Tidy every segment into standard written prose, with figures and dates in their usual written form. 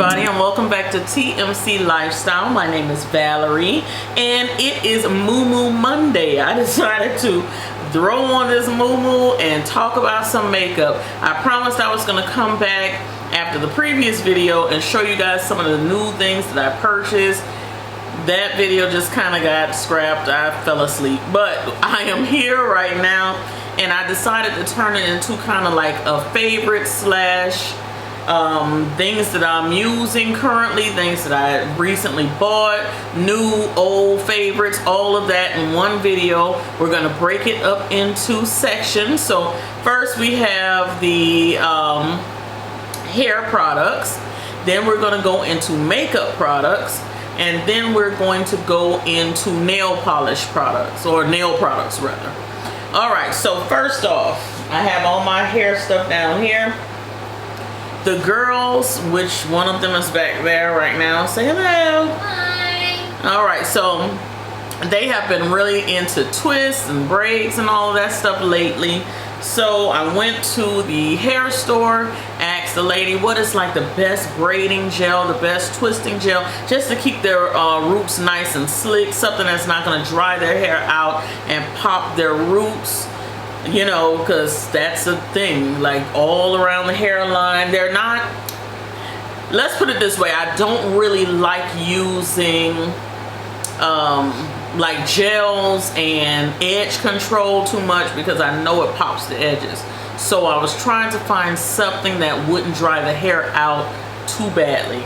everybody, and welcome back to TMC Lifestyle. My name is Valerie and it is Moo Moo Monday. I decided to throw on this moo moo and talk about some makeup. I promised I was going to come back after the previous video and show you guys some of the new things that I purchased. That video just kind of got scrapped. I fell asleep, but I am here right now and I decided to turn it into kind of like a favorite slash things that I'm using currently, things that I recently bought, new, old favorites, all of that in one video. We're gonna break it up into sections. So first we have the hair products, then we're gonna go into makeup products, and then we're going to go into nail polish products, or nail products rather. All right, so first off, I have all my hair stuff down here. The girls, which one of them is back there right now, say hello. Hi. All right, so they have been really into twists and braids and all of that stuff lately. So I went to the hair store, asked the lady what is like the best braiding gel, the best twisting gel, just to keep their roots nice and slick, something that's not going to dry their hair out and pop their roots. You know, because that's a thing, like all around the hairline. They're not, let's put it this way, I don't really like using like gels and edge control too much because I know it pops the edges. So I was trying to find something that wouldn't dry the hair out too badly,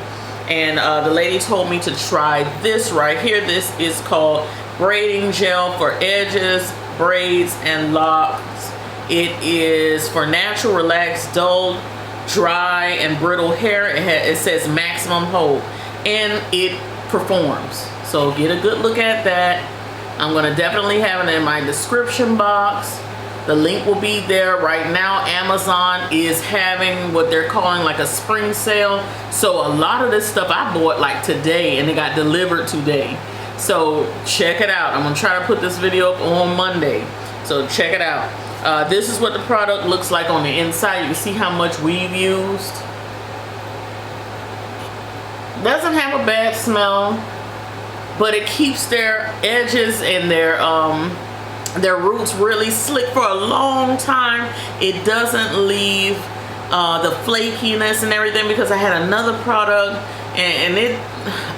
and the lady told me to try this right here. This is called braiding gel for edges, braids, and locks. It is for natural, relaxed, dull, dry, and brittle hair. It says maximum hold, and it performs. So get a good look at that. I'm going to definitely have it in my description box. The link will be there. Right now Amazon is having what they're calling like a spring sale. So a lot of this stuff I bought like today and it got delivered today. So check it out. I'm going to try to put this video up on Monday. So check it out. This is what the product looks like on the inside. You can see how much we've used. Doesn't have a bad smell, but it keeps their edges and their roots really slick for a long time. It doesn't leave the flakiness and everything, because I had another product and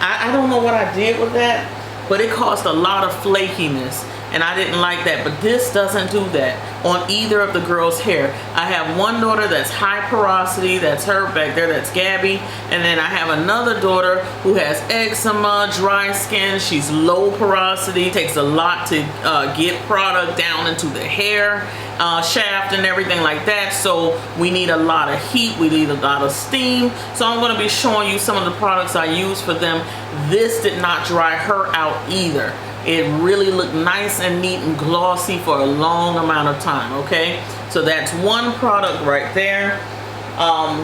I don't know what I did with that, but it caused a lot of flakiness and I didn't like that. But this doesn't do that on either of the girls' hair. I have one daughter that's high porosity, that's her back there, that's Gabby, and then I have another daughter who has eczema, dry skin. She's low porosity. It takes a lot to get product down into the hair shaft and everything like that. So we need a lot of heat, we need a lot of steam. So I'm going to be showing you some of the products I use for them. This did not dry her out either. It really looked nice and neat and glossy for a long amount of time. Okay, so that's one product right there.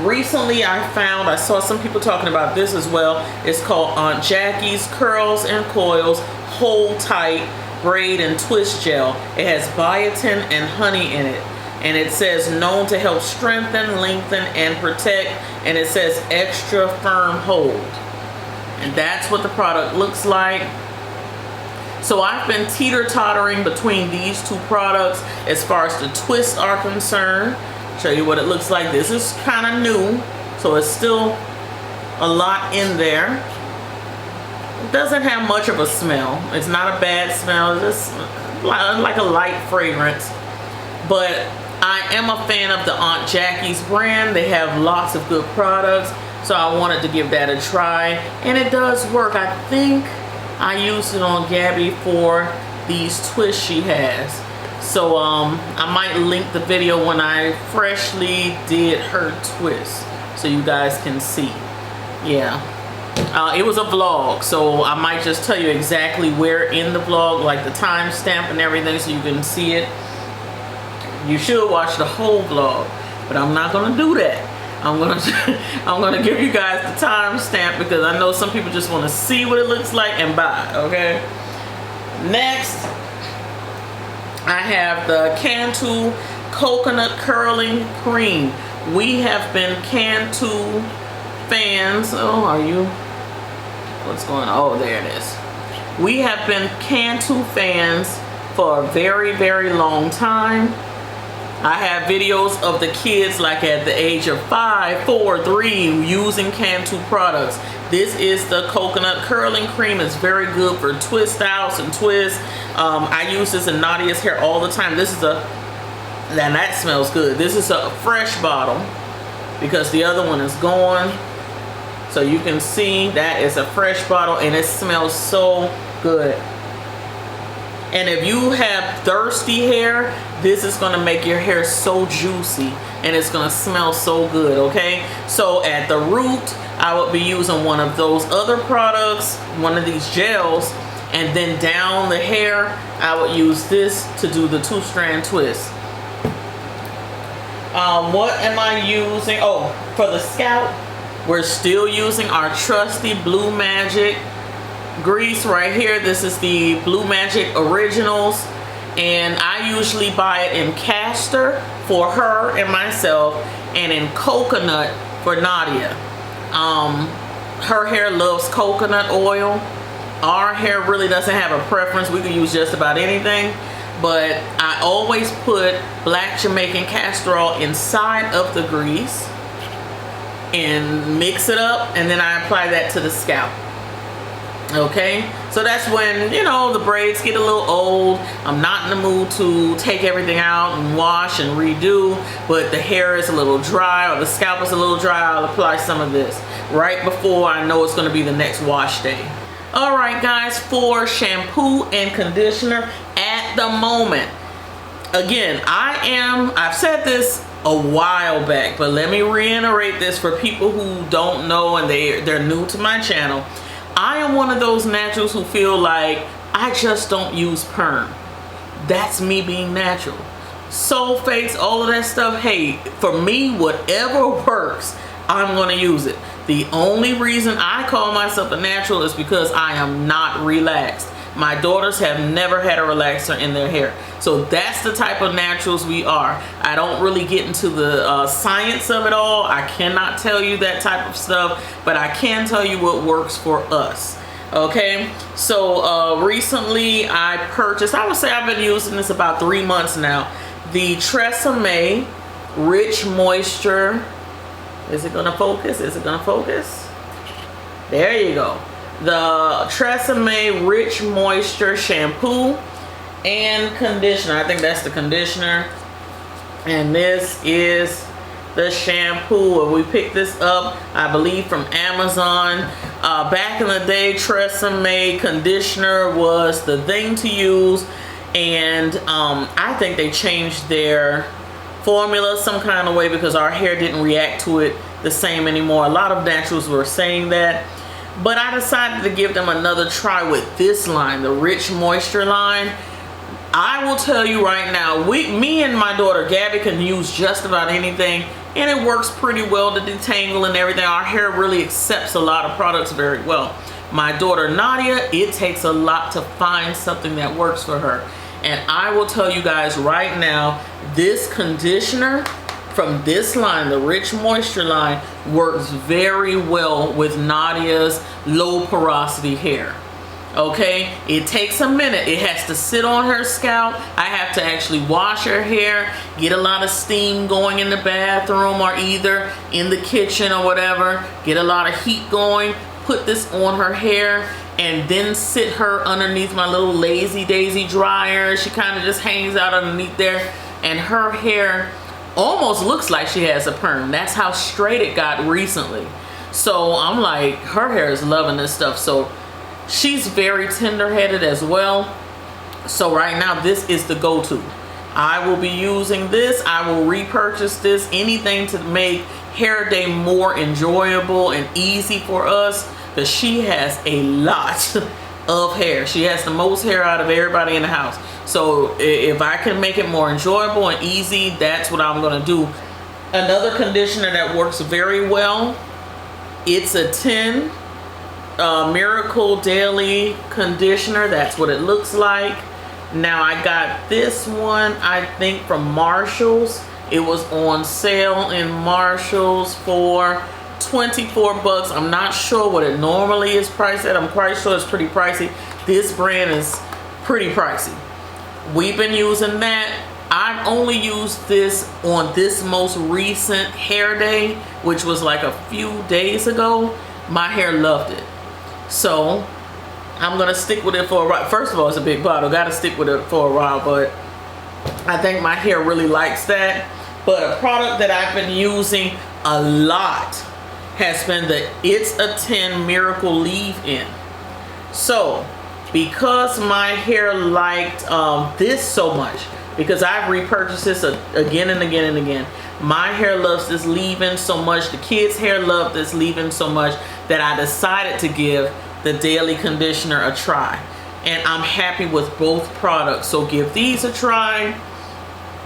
Recently I saw some people talking about this as well. It's called Aunt Jackie's Curls and Coils Hold Tight Braid and Twist Gel. It has biotin and honey in it, and it says known to help strengthen, lengthen, and protect, and it says extra firm hold. And that's what the product looks like. So I've been teeter-tottering between these two products as far as the twists are concerned. Show you what it looks like. This is kind of new, so it's still a lot in there. It doesn't have much of a smell. It's not a bad smell. It's just like a light fragrance. But I am a fan of the Aunt Jackie's brand. They have lots of good products, so I wanted to give that a try, and it does work. I think I used it on Gabby for these twists she has. So I might link the video when I freshly did her twist so you guys can see. Yeah, it was a vlog, so I might just tell you exactly where in the vlog, like the timestamp and everything, so you can see it. You should watch the whole vlog, but I'm not gonna do that. I'm gonna give you guys the timestamp because I know some people just want to see what it looks like and buy. Okay. Next, I have the Cantu Coconut Curling Cream. We have been Cantu fans. Oh, are you? What's going on? Oh, there it is. We have been Cantu fans for a very, very long time. I have videos of the kids like at the age of 5, 4, 3 using Cantu products. This is the coconut curling cream. It's very good for twist outs and twists. I use this in Nadia's hair all the time. This is a, and that smells good. This is a fresh bottle because the other one is gone. So you can see that is a fresh bottle and it smells so good. And if you have thirsty hair, this is going to make your hair so juicy and it's going to smell so good, okay? So at the root, I would be using one of those other products, one of these gels, and then down the hair, I would use this to do the 2-strand twist. What am I using? Oh, for the scalp, we're still using our trusty Blue Magic grease right here. This is the Blue Magic Originals, and I usually buy it in castor for her and myself and in coconut for Nadia. Her hair loves coconut oil. Our hair really doesn't have a preference. We can use just about anything, but I always put black Jamaican castor oil inside of the grease and mix it up, and then I apply that to the scalp. Okay, so that's when, you know, the braids get a little old. I'm not in the mood to take everything out and wash and redo, but the hair is a little dry or the scalp is a little dry. I'll apply some of this right before I know it's going to be the next wash day. All right, guys, for shampoo and conditioner at the moment, again, I've said this a while back, but let me reiterate this for people who don't know and they're new to my channel. I am one of those naturals who feel like I just don't use perm. That's me being natural. Sulfates, all of that stuff, hey, for me, whatever works, I'm gonna use it. The only reason I call myself a natural is because I am not relaxed. My daughters have never had a relaxer in their hair. So that's the type of naturals we are. I don't really get into the science of it all. I cannot tell you that type of stuff, but I can tell you what works for us. Okay, so recently I purchased, I would say I've been using this about 3 months now, the TRESemmé Rich Moisture. Is it gonna focus? Is it gonna focus? There you go. The TRESemmé Rich Moisture shampoo and conditioner. I think that's the conditioner, and this is the shampoo. We picked this up, I believe, from Amazon. Back in the day, TRESemmé conditioner was the thing to use, and I think they changed their formula some kind of way because our hair didn't react to it the same anymore. A lot of naturals were saying that, but I decided to give them another try with this line, the Rich Moisture line. I will tell you right now, me and my daughter Gabby can use just about anything, and it works pretty well to detangle and everything. Our hair really accepts a lot of products very well. My daughter Nadia, it takes a lot to find something that works for her. And I will tell you guys right now, this conditioner from this line, the Rich Moisture line, works very well with Nadia's low porosity hair. Okay, it takes a minute. It has to sit on her scalp. I have to actually wash her hair, get a lot of steam going in the bathroom or either in the kitchen or whatever, get a lot of heat going, put this on her hair, and then sit her underneath my little Lazy Daisy dryer. She kind of just hangs out underneath there, and her hair almost looks like she has a perm. That's how straight it got recently. So I'm like, her hair is loving this stuff. So she's very tender-headed as well. So right now, this is the go-to. I will be using this. I will repurchase this. Anything to make hair day more enjoyable and easy for us, because she has a lot of hair. She has the most hair out of everybody in the house. So if I can make it more enjoyable and easy, that's what I'm gonna do. Another conditioner that works very well, it's a 10 Miracle Daily conditioner. That's what it looks like. Now I got this one, I think, from Marshall's. It was on sale in Marshall's for 24 bucks. I'm not sure what it normally is priced at. I'm quite sure it's pretty pricey. This brand is pretty pricey. We've been using that. I've only used this on this most recent hair day, which was like a few days ago. My hair loved it. So I'm gonna stick with it for a while. First of all, it's a big bottle. Gotta stick with it for a while, but I think my hair really likes that. But a product that I've been using a lot has been the It's a 10 Miracle Leave-In. So because my hair liked this so much, because I've repurchased this again and again and again, my hair loves this leave-in so much, the kids' hair love this leave-in so much, that I decided to give the daily conditioner a try. And I'm happy with both products. So give these a try.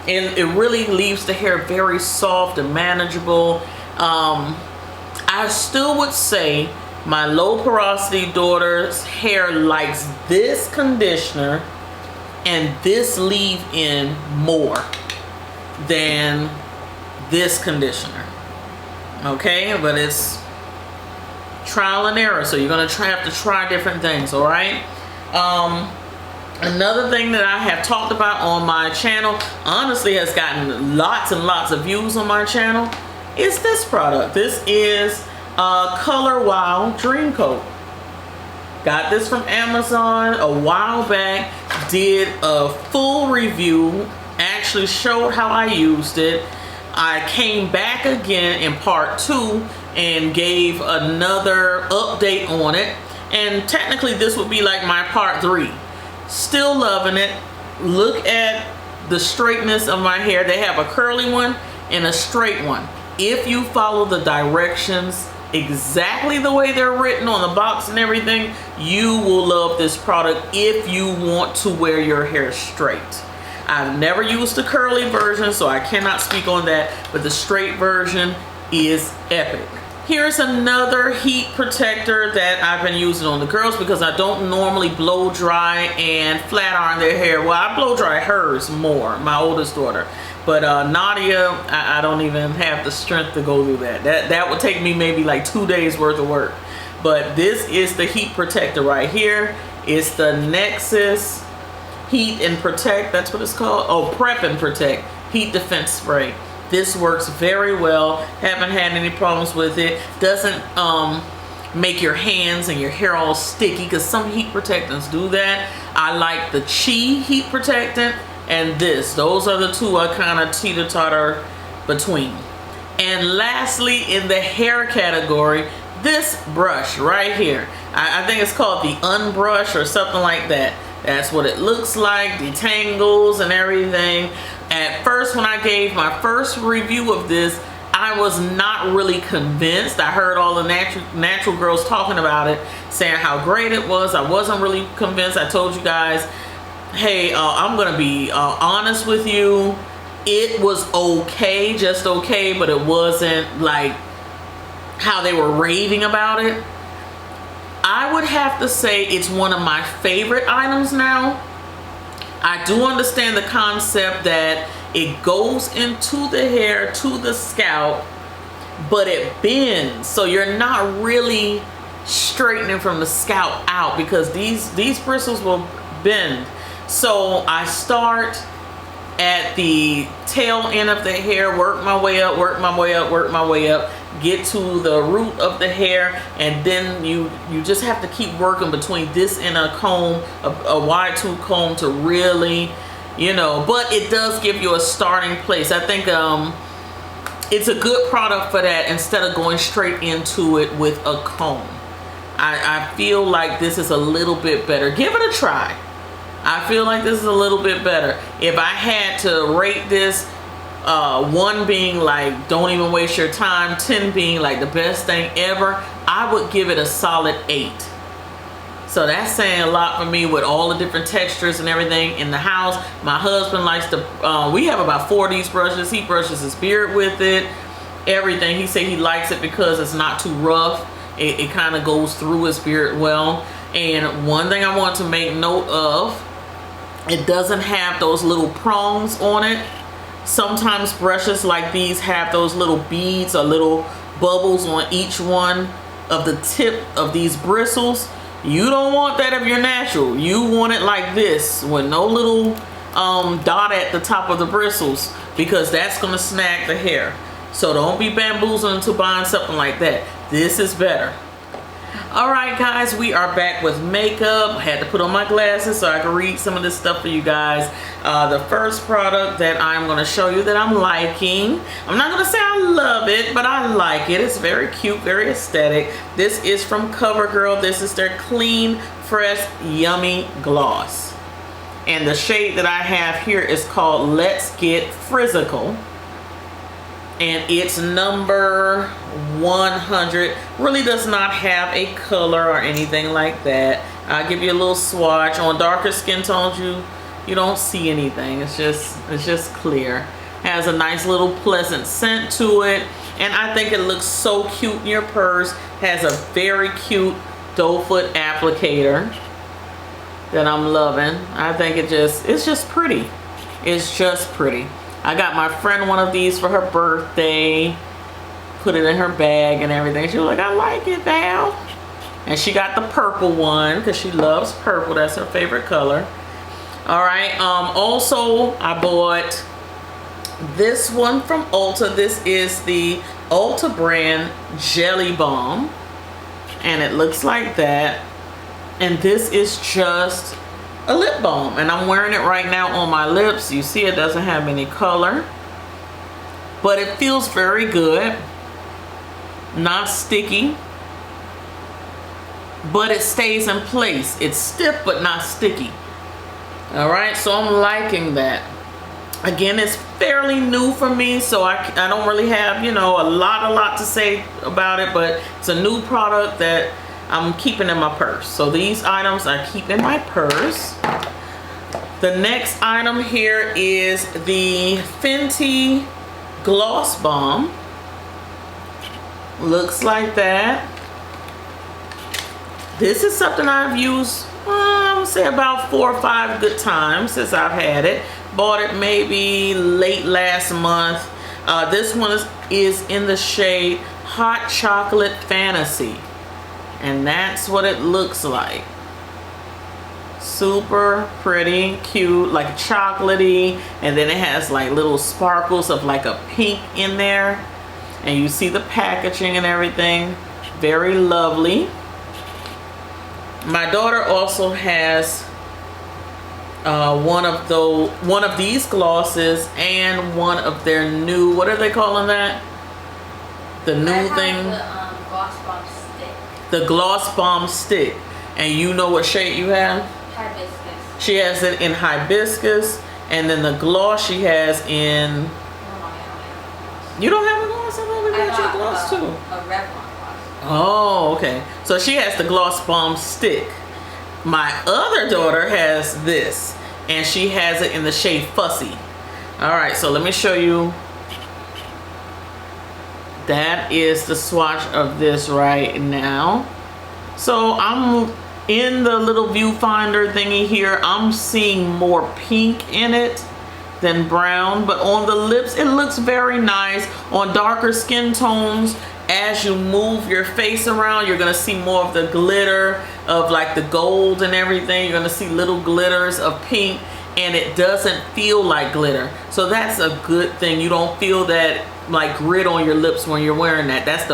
And it really leaves the hair very soft and manageable. I still would say my low porosity daughter's hair likes this conditioner and this leave-in more than this conditioner. Okay, but it's trial and error, so you're gonna have to try different things. All right. Another thing that I have talked about on my channel, honestly has gotten lots and lots of views on my channel, is this product. This is Color Wow Dream Coat. Got this from Amazon a while back, did a full review, actually showed how I used it. I came back again in part 2 and gave another update on it, and technically this would be like my part 3. Still loving it. Look at the straightness of my hair. They have a curly one and a straight one. If you follow the directions exactly the way they're written on the box and everything, you will love this product if you want to wear your hair straight. I've never used the curly version, so I cannot speak on that, but the straight version is epic. Here's another heat protector that I've been using on the girls, because I don't normally blow dry and flat iron their hair. Well, I blow dry hers more, my oldest daughter. But Nadia, I don't even have the strength to go through that. That would take me maybe like 2 days worth of work. But this is the heat protector right here. It's the Nexus Heat and Protect, that's what it's called. Oh, Prep and Protect Heat Defense Spray. This works very well. Haven't had any problems with it. Doesn't make your hands and your hair all sticky, because some heat protectants do that. I like the Chi heat protectant and this. Those are the two I kind of teeter-totter between. And lastly, in the hair category, this brush right here. I think it's called the Unbrush or something like that. That's what it looks like, detangles and everything. At first, when I gave my first review of this, I was not really convinced. I heard all the natural girls talking about it, saying how great it was. I wasn't really convinced. I told you guys, hey, I'm gonna be honest with you. It was okay, just okay, but it wasn't like how they were raving about it. I would have to say it's one of my favorite items now. I do understand the concept that it goes into the hair, to the scalp, but it bends, so you're not really straightening from the scalp out, because these bristles will bend. So I start at the tail end of the hair, work my way up, work my way up, work my way up, get to the root of the hair, and then you just have to keep working between this and a comb, a wide tooth comb, to really, you know, but it does give you a starting place. I think it's a good product for that, instead of going straight into it with a comb. I feel like this is a little bit better. Give it a try. I feel like this is a little bit better. If I had to rate this, 1 being like don't even waste your time, 10 being like the best thing ever, I would give it a solid 8. So that's saying a lot for me, with all the different textures and everything in the house. My husband likes to, we have about 4 of these brushes. He brushes his beard with it, everything. He said he likes it because it's not too rough. It kind of goes through his beard well. And one thing I want to make note of, it doesn't have those little prongs on it. Sometimes brushes like these have those little beads or little bubbles on each one of the tip of these bristles. You don't want that if you're natural. You want it like this with no little dot at the top of the bristles, because that's going to snag the hair. So don't be bamboozled into buying something like that. This is better. All right, guys, we are back with makeup. I had to put on my glasses so I could read some of this stuff for you guys. The first product that I'm going to show you that I'm liking, I'm not going to say I love it, but I like it. It's very cute, very aesthetic. This is from CoverGirl. This is their Clean Fresh Yummy Gloss. And the shade that I have here is called Let's Get Frizzical. And it's number 100. Really does not have a color or anything like that. I'll give you a little swatch. On darker skin tones, you don't see anything. It's just clear. Has a nice little pleasant scent to it, and I think it looks so cute in your purse. Has a very cute doe foot applicator that I'm loving. I think it's just pretty. It's just pretty. I got my friend one of these for her birthday. Put it in her bag and everything. She was like, I like it, Val. And she got the purple one because she loves purple. That's her favorite color. All right. Also, I bought this one from Ulta. This is the Ulta brand Jelly Balm. And it looks like that. And this is just a lip balm, and I'm wearing it right now on my lips. You see it doesn't have any color, but it feels very good. Not sticky, but it stays in place. It's stiff but not sticky. All right, so I'm liking that. Again, it's fairly new for me, so I don't really have, you know, a lot to say about it, but it's a new product that I'm keeping in my purse. So these items I keep in my purse. The next item here is the Fenty Gloss Bomb. Looks like that. This is something I've used, I would say about 4 or 5 good times since I've had it. Bought it maybe late last month. This one is in the shade Hot Chocolate Fantasy. And that's what it looks like. Super pretty, cute, like chocolatey. And then it has like little sparkles of like a pink in there. And you see the packaging and everything. Very lovely. My daughter also has one of these glosses and one of their new, what are they calling that? The new thing. The Gloss Bomb Stick. And you know what shade you have? Hibiscus. She has it in hibiscus, and then the gloss she has in... You don't have a gloss? I thought we got your gloss too. A Revlon gloss. Oh, okay. So she has the Gloss Bomb Stick. My other daughter has this, and she has it in the shade Fussy. Alright, so let me show you. That is the swatch of this right now. So I'm in the little viewfinder thingy here. I'm seeing more pink in it than brown, but on the lips it looks very nice. On darker skin tones, as you move your face around, you're gonna see more of the glitter of like the gold and everything. You're gonna see little glitters of pink, and it doesn't feel like glitter. So that's a good thing. You don't feel that like grit on your lips when you're wearing that. That's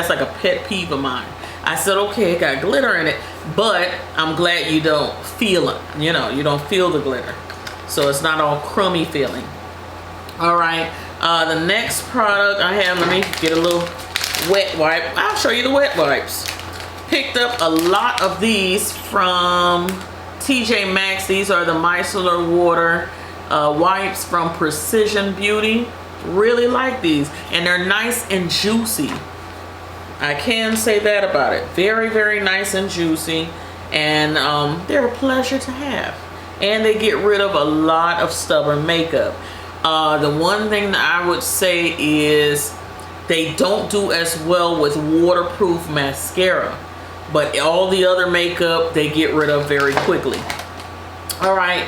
like a pet peeve of mine. I said, okay, it got glitter in it, but I'm glad you don't feel it. You know, you don't feel the glitter. So it's not all crummy feeling. All right, the next product I have, let me get a little wet wipe. I'll show you the wet wipes. Picked up a lot of these from TJ Maxx. These are the micellar water wipes from Precision Beauty. Really like these, and they're nice and juicy. I can say that about it. Very, very nice and juicy, and they're a pleasure to have. And they get rid of a lot of stubborn makeup. The one thing that I would say is they don't do as well with waterproof mascara, but all the other makeup they get rid of very quickly. All right,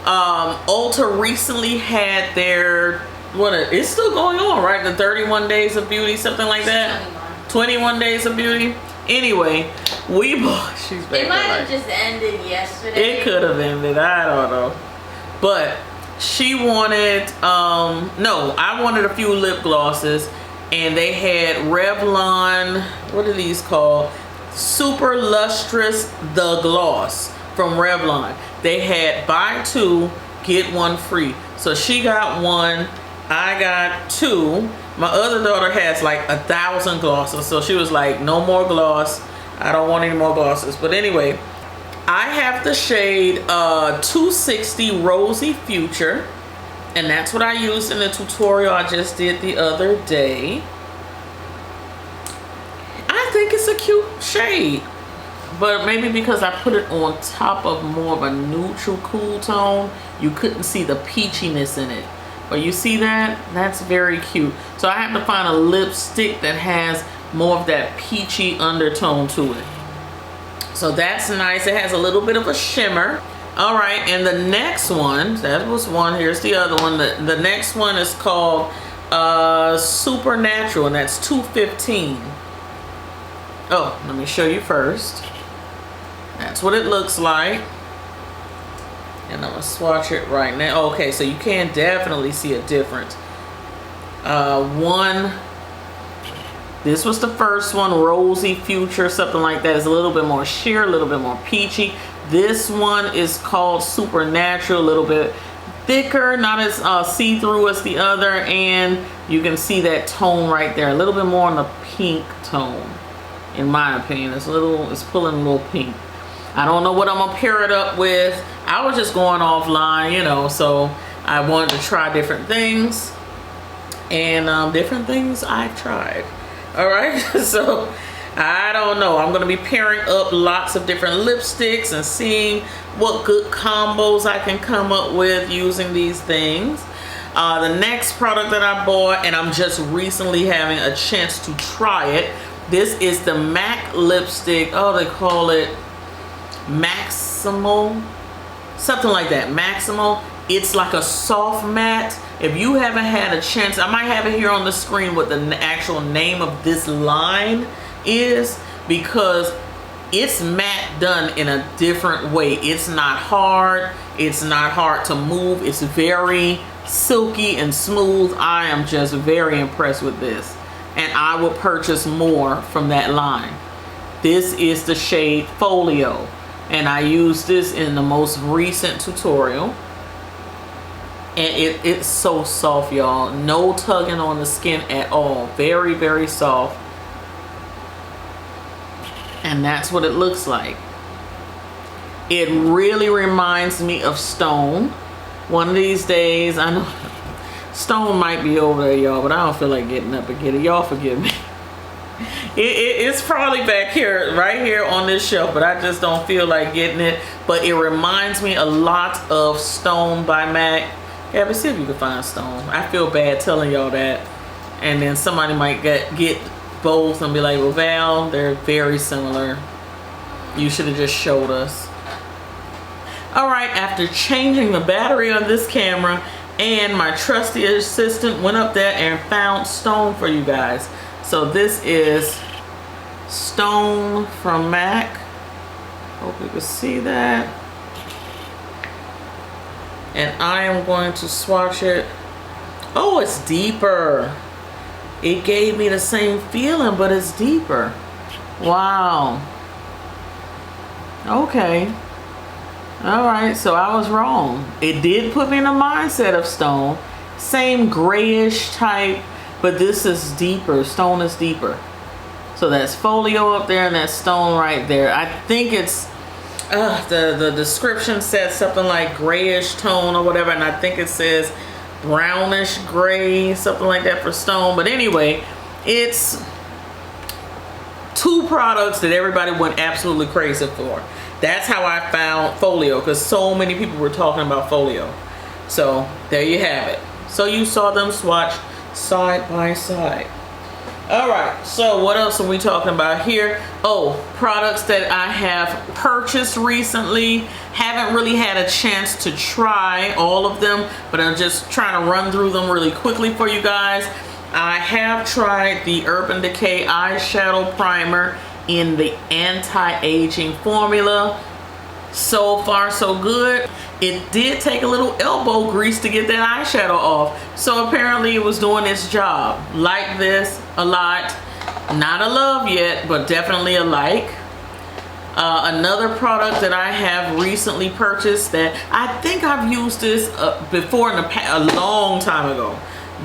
Ulta recently had their it's still going on, right? The 31 days of beauty, something like that. 21 days of beauty. Anyway, we bought. She's back. It might have just ended yesterday. It could have ended. I don't know. But she wanted. No, I wanted a few lip glosses, and they had Revlon. What are these called? Super Lustrous The Gloss from Revlon. They had buy two, get one free. So she got one, I got two. My other daughter has like 1,000 glosses, so she was like, no more gloss. I don't want any more glosses. But anyway, I have the shade 260 Rosy Future, and that's what I used in the tutorial I just did the other day. I think it's a cute shade, but maybe because I put it on top of more of a neutral cool tone, you couldn't see the peachiness in it. But you see that? That's very cute. So I have to find a lipstick that has more of that peachy undertone to it. So that's nice. It has a little bit of a shimmer. All right, and the next one, that was one, here's the other one. The next one is called Supernatural, and that's $2.15. Oh, let me show you first. That's what it looks like. And I'm gonna swatch it right now. Okay, so you can definitely see a difference. This was the first one, Rosy Future, something like that. It's a little bit more sheer, a little bit more peachy. This one is called Supernatural, a little bit thicker, not as see-through as the other, and you can see that tone right there, a little bit more on the pink tone, in my opinion. It's pulling a little pink. I don't know what I'm gonna pair it up with. I was just going offline, you know, so I wanted to try different things, and different things I've tried. All right, so I don't know. I'm gonna be pairing up lots of different lipsticks and seeing what good combos I can come up with using these things. The next product that I bought, and I'm just recently having a chance to try it. This is the MAC lipstick. Oh, they call it Maximal, something like that. Maximal. It's like a soft matte. If you haven't had a chance, I might have it here on the screen what the actual name of this line is, because it's matte done in a different way. It's not hard. It's not hard to move. It's very silky and smooth. I am just very impressed with this, and I will purchase more from that line. This is the shade Folio, and I used this in the most recent tutorial, and it's so soft, y'all. No tugging on the skin at all. Very, very soft. And that's what it looks like. It really reminds me of Stone. One of these days, I know Stone might be over there, y'all, but I don't feel like getting up and get it. Y'all forgive me. It's probably back here, right here on this shelf, but I just don't feel like getting it. But it reminds me a lot of Stone by MAC. Yeah, but see if you can find Stone. I feel bad telling y'all that. And then somebody might get both and be like, well, Val, they're very similar. You should have just showed us. All right, after changing the battery on this camera, and my trusty assistant went up there and found Stone for you guys. So this is Stone from MAC. Hope you can see that. And I am going to swatch it. Oh, it's deeper. It gave me the same feeling, but it's deeper. Wow. Okay. All right, so I was wrong. It did put me in the mindset of Stone. Same grayish type, but this is deeper. Stone is deeper. So that's Folio up there and that's Stone right there. I think it's, the description says something like grayish tone or whatever, and I think it says brownish gray, something like that for Stone. But anyway, it's two products that everybody went absolutely crazy for. That's how I found Folio, because so many people were talking about Folio. So there you have it. So you saw them swatched side by side. All right, so what else are we talking about here? Oh, products that I have purchased recently. Haven't really had a chance to try all of them, but I'm just trying to run through them really quickly for you guys. I have tried the Urban Decay eyeshadow primer in the anti-aging formula. So far so good. It did take a little elbow grease to get that eyeshadow off, so apparently it was doing its job. Like this a lot. Not a love yet, but definitely a like. Another product that I have recently purchased that I think I've used this before in the past, a long time ago,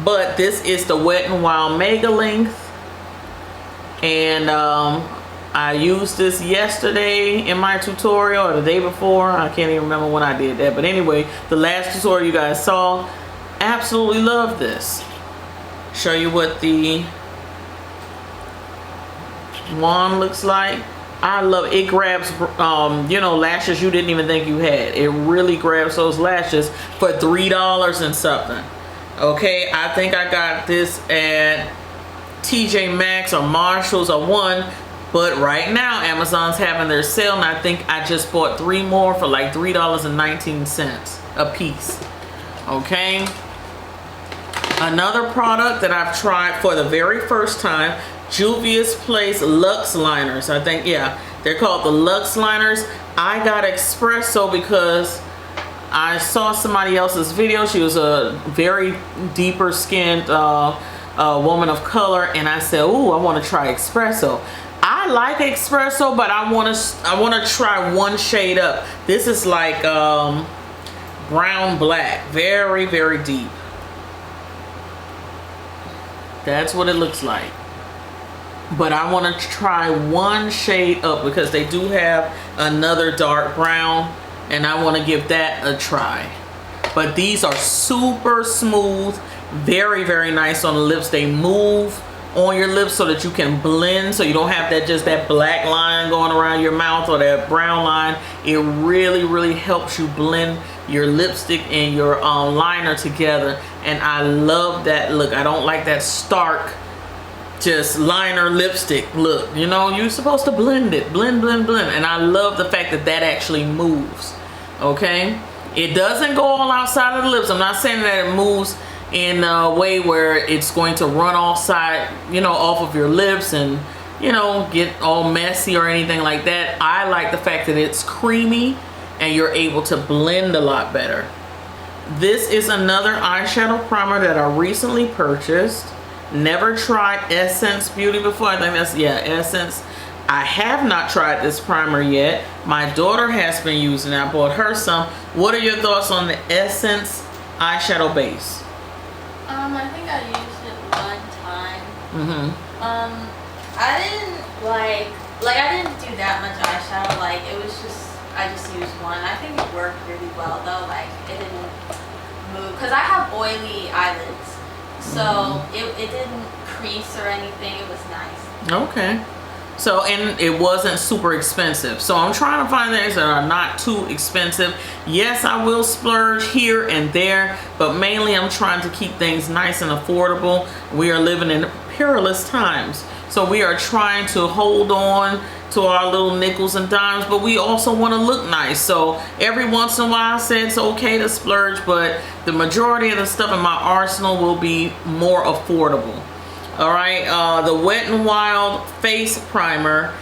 but this is the Wet n Wild Mega Length, and I used this yesterday in my tutorial, or the day before. I can't even remember when I did that. But anyway, the last tutorial you guys saw, absolutely love this. Show you what the wand looks like. I love it. It grabs, you know, lashes you didn't even think you had. It really grabs those lashes for $3 and something. Okay, I think I got this at TJ Maxx or Marshalls or one. But right now, Amazon's having their sale, and I think I just bought 3 more for like $3.19 a piece. Okay. Another product that I've tried for the very first time, Juvia's Place Luxe Liners. I think, yeah, they're called the Luxe Liners. I got espresso because I saw somebody else's video. She was a very deeper skinned woman of color, and I said, "Ooh, I want to try espresso." I like espresso, but I want to try one shade up. This is like brown black, very, very deep. That's what it looks like. But I want to try one shade up because they do have another dark brown, and I want to give that a try. But these are super smooth, very, very nice on the lips. They move on your lips so that you can blend, so you don't have that just that black line going around your mouth or that brown line. It really, really helps you blend your lipstick and your liner together, and I love that look. I don't like that stark just liner lipstick look. You know, you're supposed to blend it, blend, and I love the fact that that actually moves. Okay, it doesn't go all outside of the lips. I'm not saying that it moves in a way where it's going to run off of your lips and, you know, get all messy or anything like that. I like the fact that it's creamy and you're able to blend a lot better. This is another eyeshadow primer that I recently purchased. Never tried Essence Beauty before. I think that's, yeah, Essence. I have not tried this primer yet. My daughter has been using it. I bought her some. What are your thoughts on the Essence eyeshadow base? I think I used it one time. I didn't like I didn't do that much eyeshadow. Like, it was just, I just used one. I think it worked really well though. Like, it didn't move because I have oily eyelids, so it didn't crease or anything. It was nice. Okay. So, and it wasn't super expensive. So I'm trying to find things that are not too expensive. Yes, I will splurge here and there, but mainly I'm trying to keep things nice and affordable. We are living in perilous times. So we are trying to hold on to our little nickels and dimes, but we also want to look nice. So every once in a while I say it's okay to splurge, but the majority of the stuff in my arsenal will be more affordable. All right, the Wet n Wild face primer.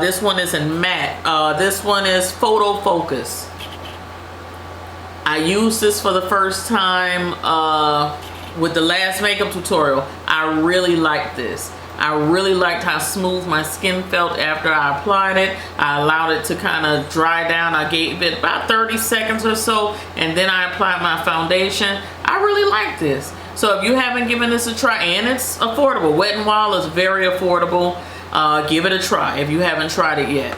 This one is in matte. This one is photo focus. I used this for the first time with the last makeup tutorial. I really liked this. I really liked how smooth my skin felt after I applied it. I allowed it to kind of dry down. I gave it about 30 seconds or so, and then I applied my foundation. I really like this. So if you haven't given this a try, and it's affordable, Wet n Wild is very affordable. Give it a try if you haven't tried it yet.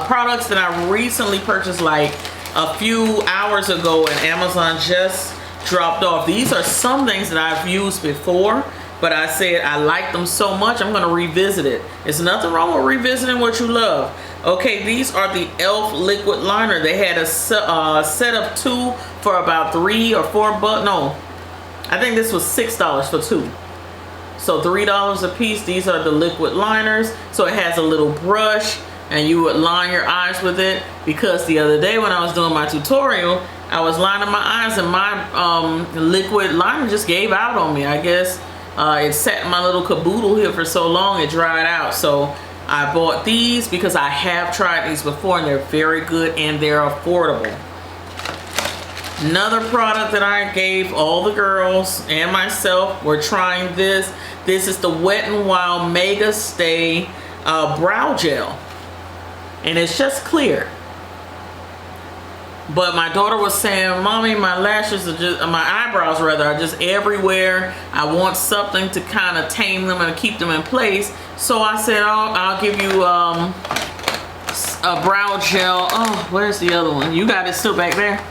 Products that I recently purchased like a few hours ago and Amazon just dropped off. These are some things that I've used before, but I said I like them so much I'm going to revisit it. There's nothing wrong with revisiting what you love. Okay, these are the e.l.f. liquid liner. They had a set of 2 for about $3 or $4. No, I think this was $6 for 2. So $3 a piece. These are the liquid liners. So it has a little brush and you would line your eyes with it, because the other day when I was doing my tutorial, I was lining my eyes and my liquid liner just gave out on me. I guess it sat in my little caboodle here for so long it dried out. So I bought these because I have tried these before and they're very good and they're affordable. Another product that I gave all the girls and myself, we're trying this. This is the Wet n Wild Mega Stay Brow Gel. And it's just clear. But my daughter was saying, Mommy, my lashes are just, my eyebrows rather, are just everywhere. I want something to kind of tame them and keep them in place. So I said, oh, I'll give you a brow gel. Oh, where's the other one? You got it still back there?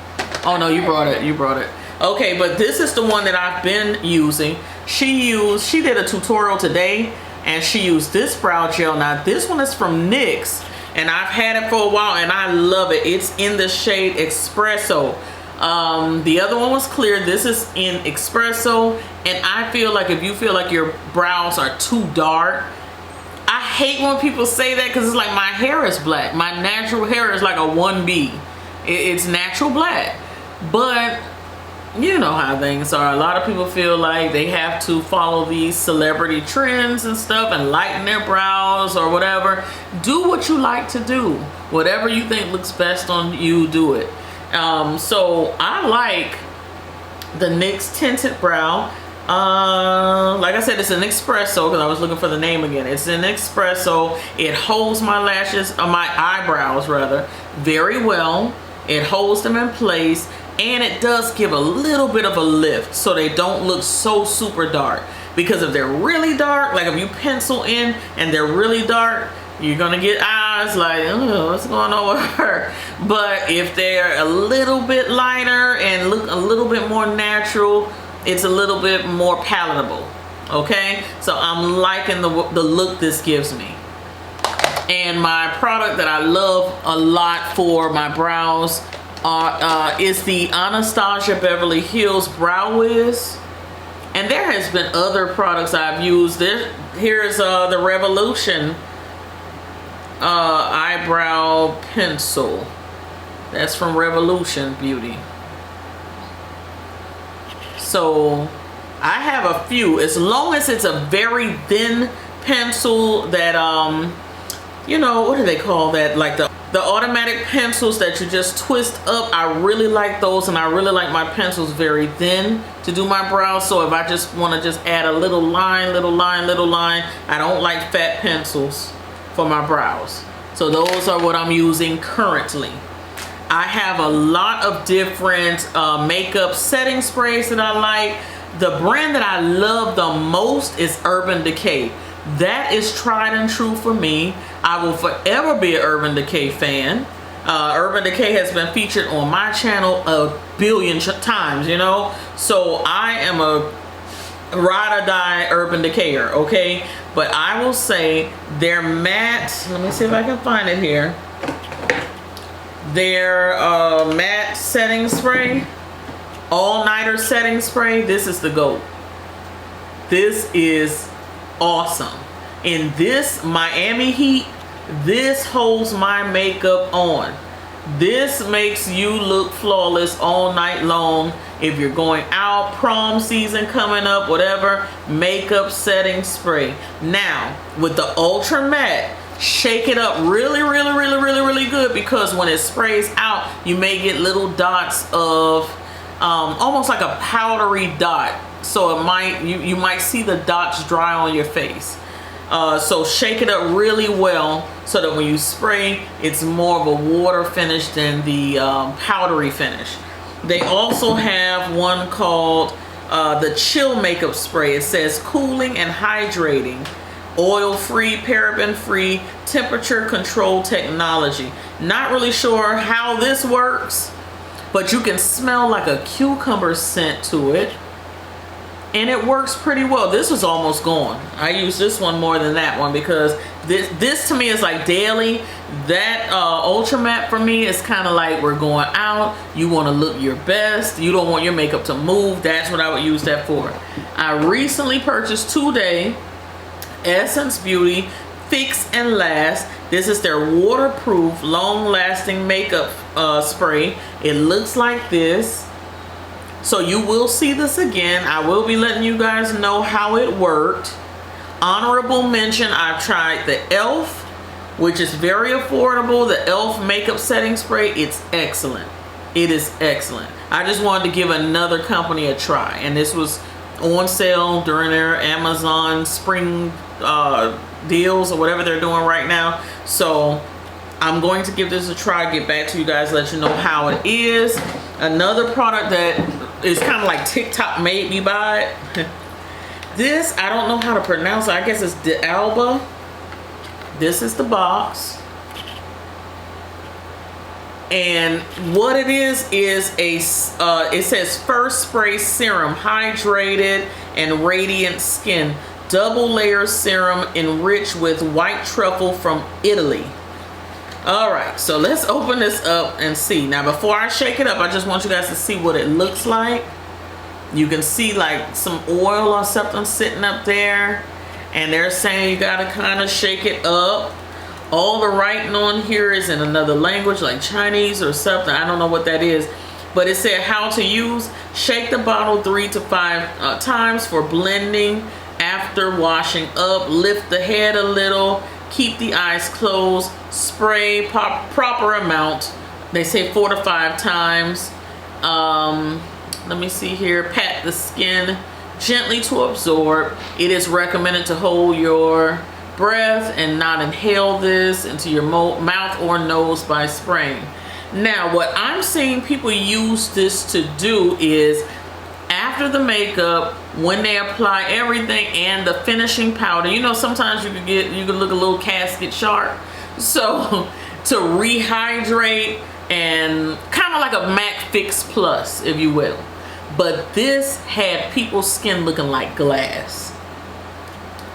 Oh no, you brought it. You brought it. Okay, but this is the one that I've been using. She did a tutorial today and she used this brow gel. Now this one is from NYX. And I've had it for a while and I love it. It's in the shade Espresso. The other one was clear. This is in Espresso. And I feel like if you feel like your brows are too dark, I hate when people say that, because it's like my hair is black. My natural hair is like a 1B. It's natural black. But you know how things are. A lot of people feel like they have to follow these celebrity trends and stuff and lighten their brows or whatever. Do what you like to do. Whatever you think looks best on you, do it. So I like the NYX Tinted Brow. Like I said, it's an Espresso, because I was looking for the name again. It's an Espresso. It holds my lashes, my eyebrows rather, very well. It holds them in place. And it does give a little bit of a lift so they don't look so super dark. Because if they're really dark, like if you pencil in and they're really dark, you're gonna get eyes like, oh, what's going on with her? But if they're a little bit lighter and look a little bit more natural, it's a little bit more palatable. Okay, so I'm liking the look this gives me. And my product that I love a lot for my brows is the Anastasia Beverly Hills Brow Wiz. And there has been other products I've used. Here's the Revolution eyebrow pencil. That's from Revolution Beauty. So I have a few. As long as it's a very thin pencil that you know, what do they call that, like the automatic pencils that you just twist up. I really like those, and I really like my pencils very thin to do my brows. So if I just want to just add a little line, little line, little line, I don't like fat pencils for my brows. So those are what I'm using currently. I have a lot of different makeup setting sprays that I like. The brand that I love the most is Urban Decay. That is tried and true for me. I will forever be an Urban Decay fan. Urban Decay has been featured on my channel a billion times, you know. So I am a ride or die Urban Decayer, okay? But I will say their matte, let me see if I can find it here. Their matte setting spray, all-nighter setting spray, this is the GOAT. This is awesome. In this Miami heat, this holds my makeup on. This makes you look flawless all night long. If you're going out, prom season coming up, whatever, makeup setting spray. Now, with the Ultra Matte, shake it up really, really, really, really, really good, because when it sprays out, you may get little dots of almost like a powdery dot. So it might, you might see the dots dry on your face. So shake it up really well so that when you spray, it's more of a water finish than the powdery finish. They also have one called the Chill Makeup Spray. It says cooling and hydrating, oil-free, paraben-free, temperature-controlled technology. Not really sure how this works, but you can smell like a cucumber scent to it. And it works pretty well. This was almost gone. I used this one more than that one because This to me is like daily. That Ultra Matte for me is kind of like we're going out. You want to look your best. You don't want your makeup to move. That's what I would use that for. I recently purchased today Essence Beauty Fix and Last. This is their waterproof, long-lasting makeup spray. It looks like this. So you will see this again. I will be letting you guys know how it worked. Honorable mention, I've tried the e.l.f., which is very affordable. The e.l.f. makeup setting spray, it's excellent. It is excellent. I just wanted to give another company a try, and this was on sale during their Amazon spring deals or whatever they're doing right now. So I'm going to give this a try, get back to you guys, let you know how it is. Another product that is kind of like TikTok made me buy it. This, I don't know how to pronounce it. I guess it's VALBOB. This is the box. And what it is a, it says First Spray Serum, Hydrated and Radiant Skin. Double layer serum enriched with white truffle from Italy. All right, so let's open this up and see. Now, before I shake it up, I just want you guys to see what it looks like. You can see like some oil or something sitting up there, and they're saying you gotta kind of shake it up. All the writing on here is in another language, like Chinese or something. I don't know what that is, but it said how to use. Shake the bottle 3 to 5 times for blending after washing up. Lift the head a little, keep the eyes closed, spray proper amount. They say 4 to 5 times. Let me see here. Pat the skin gently to absorb. It is recommended to hold your breath and not inhale this into your mouth or nose by spraying. Now, what I'm seeing people use this to do is after the makeup, when they apply everything and the finishing powder, you know, sometimes you can look a little casket sharp. So to rehydrate and kind of like a MAC Fix Plus, if you will. But this had people's skin looking like glass.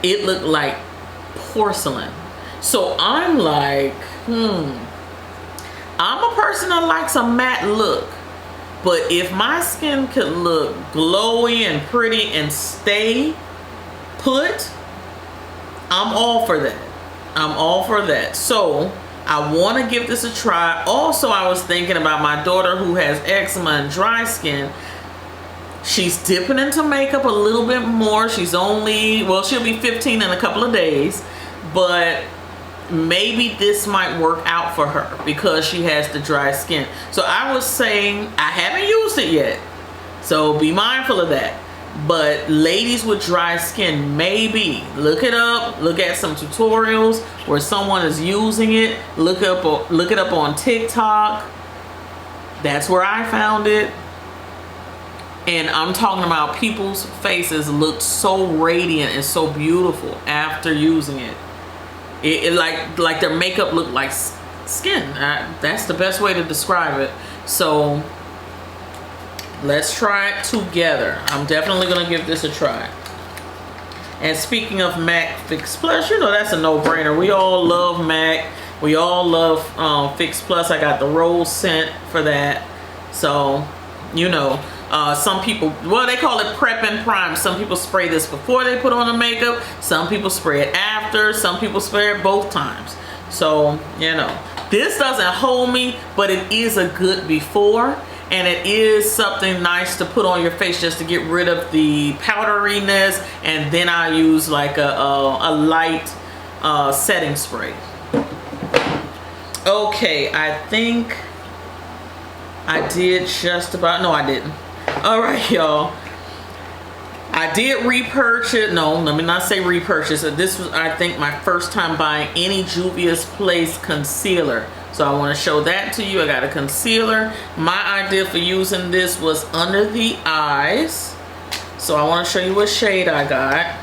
It looked like porcelain. So I'm like, I'm a person that likes a matte look. But if my skin could look glowy and pretty and stay put, I'm all for that. I'm all for that. So I want to give this a try. Also, I was thinking about my daughter who has eczema and dry skin. She's dipping into makeup a little bit more. She's only, well, she'll be 15 in a couple of days, but maybe this might work out for her because she has the dry skin. So I was saying, I haven't used it yet, so be mindful of that. But ladies with dry skin, maybe look it up, look at some tutorials where someone is using it, look it up on TikTok. That's where I found it. And I'm talking about people's faces looked so radiant and so beautiful after using it. It like their makeup looked like skin. That's the best way to describe it. So let's try it together. I'm definitely gonna give this a try. And speaking of MAC Fix Plus, you know that's a no-brainer. We all love MAC. We all love Fix Plus. I got the rose scent for that. So, you know. Some people, well, they call it prep and prime. Some people spray this before they put on the makeup. Some people spray it after. Some people spray it both times. So, you know, this doesn't hold me, but it is a good before. And it is something nice to put on your face just to get rid of the powderiness. And then I use like a light setting spray. Okay, I think I did just about, no, I didn't. All right, y'all. I did repurchase. No, let me not say repurchase. This was, I think, my first time buying any Juvia's Place concealer. So I want to show that to you. I got a concealer. My idea for using this was under the eyes. So I want to show you what shade I got.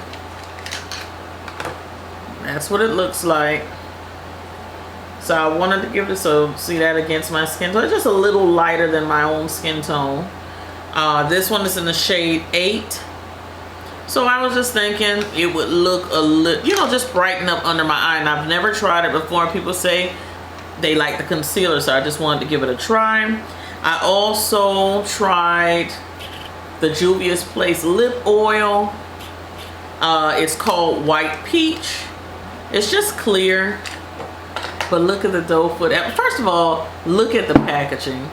That's what it looks like. So I wanted to give this a, see that against my skin tone. It's just a little lighter than my own skin tone. This one is in the shade 8. So I was just thinking it would look a little, you know, just brighten up under my eye. And I've never tried it before. People say they like the concealer, so I just wanted to give it a try. I also tried the Juvia's Place lip oil. It's called White Peach. It's just clear, but look at the doe foot. First of all, look at the packaging.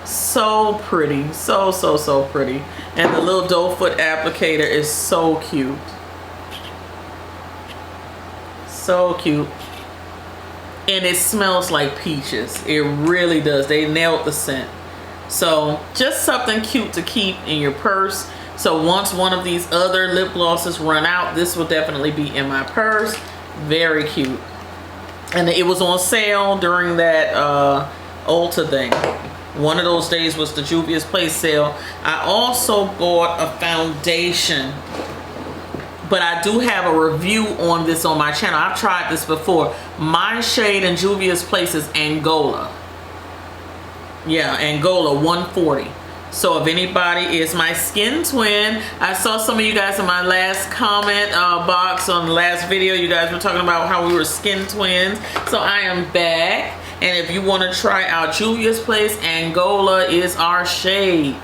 So pretty, so pretty. And the little doe foot applicator is so cute. So cute. And it smells like peaches. It really does. They nailed the scent. So just something cute to keep in your purse. So once one of these other lip glosses run out, this will definitely be in my purse. Very cute. And it was on sale during that Ulta thing. One of those days was the Juvia's Place sale. I also bought a foundation, but I do have a review on this on my channel. I've tried this before. My shade in Juvia's Place is Angola. Yeah, Angola 140. So if anybody is my skin twin, I saw some of you guys in my last comment box on the last video. You guys were talking about how we were skin twins. So I am back. And if you want to try out Juvia's Place, Angola is our shade.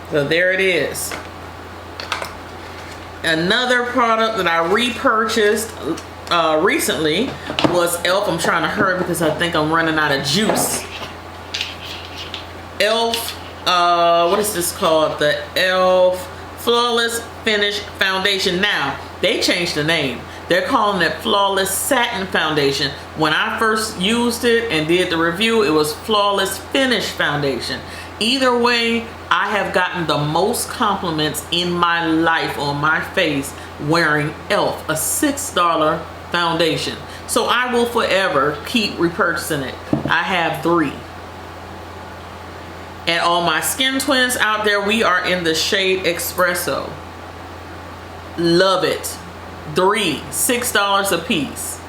So there it is. Another product that I repurchased recently was e.l.f. I'm trying to hurry because I think I'm running out of juice. e.l.f. What is this called? The e.l.f. Flawless Finish Foundation. Now, they changed the name. They're calling it Flawless Satin Foundation. When I first used it and did the review, it was Flawless Finish Foundation. Either way, I have gotten the most compliments in my life on my face wearing e.l.f., a $6 foundation. So I will forever keep repurchasing it. I have 3. And all my skin twins out there, we are in the shade Espresso. Love it. 3, $6 a piece.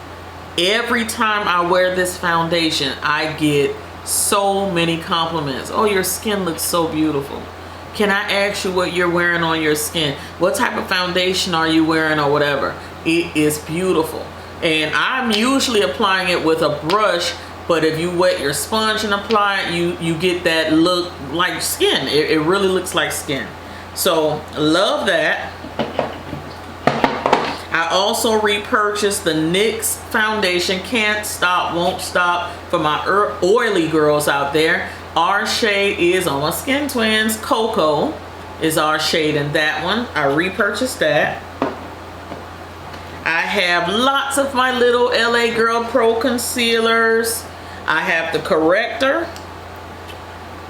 Every time I wear this foundation, I get so many compliments. Oh, your skin looks so beautiful. Can I ask you what you're wearing on your skin? What type of foundation are you wearing or whatever? It is beautiful. And I'm usually applying it with a brush, but if you wet your sponge and apply it, you get that look like skin. It really looks like skin. So love that. I also repurchased the NYX foundation. Can't stop, won't stop, for my oily girls out there. Our shade is on my skin twins. Cocoa is our shade in that one. I repurchased that. I have lots of my little LA Girl Pro concealers. I have the corrector,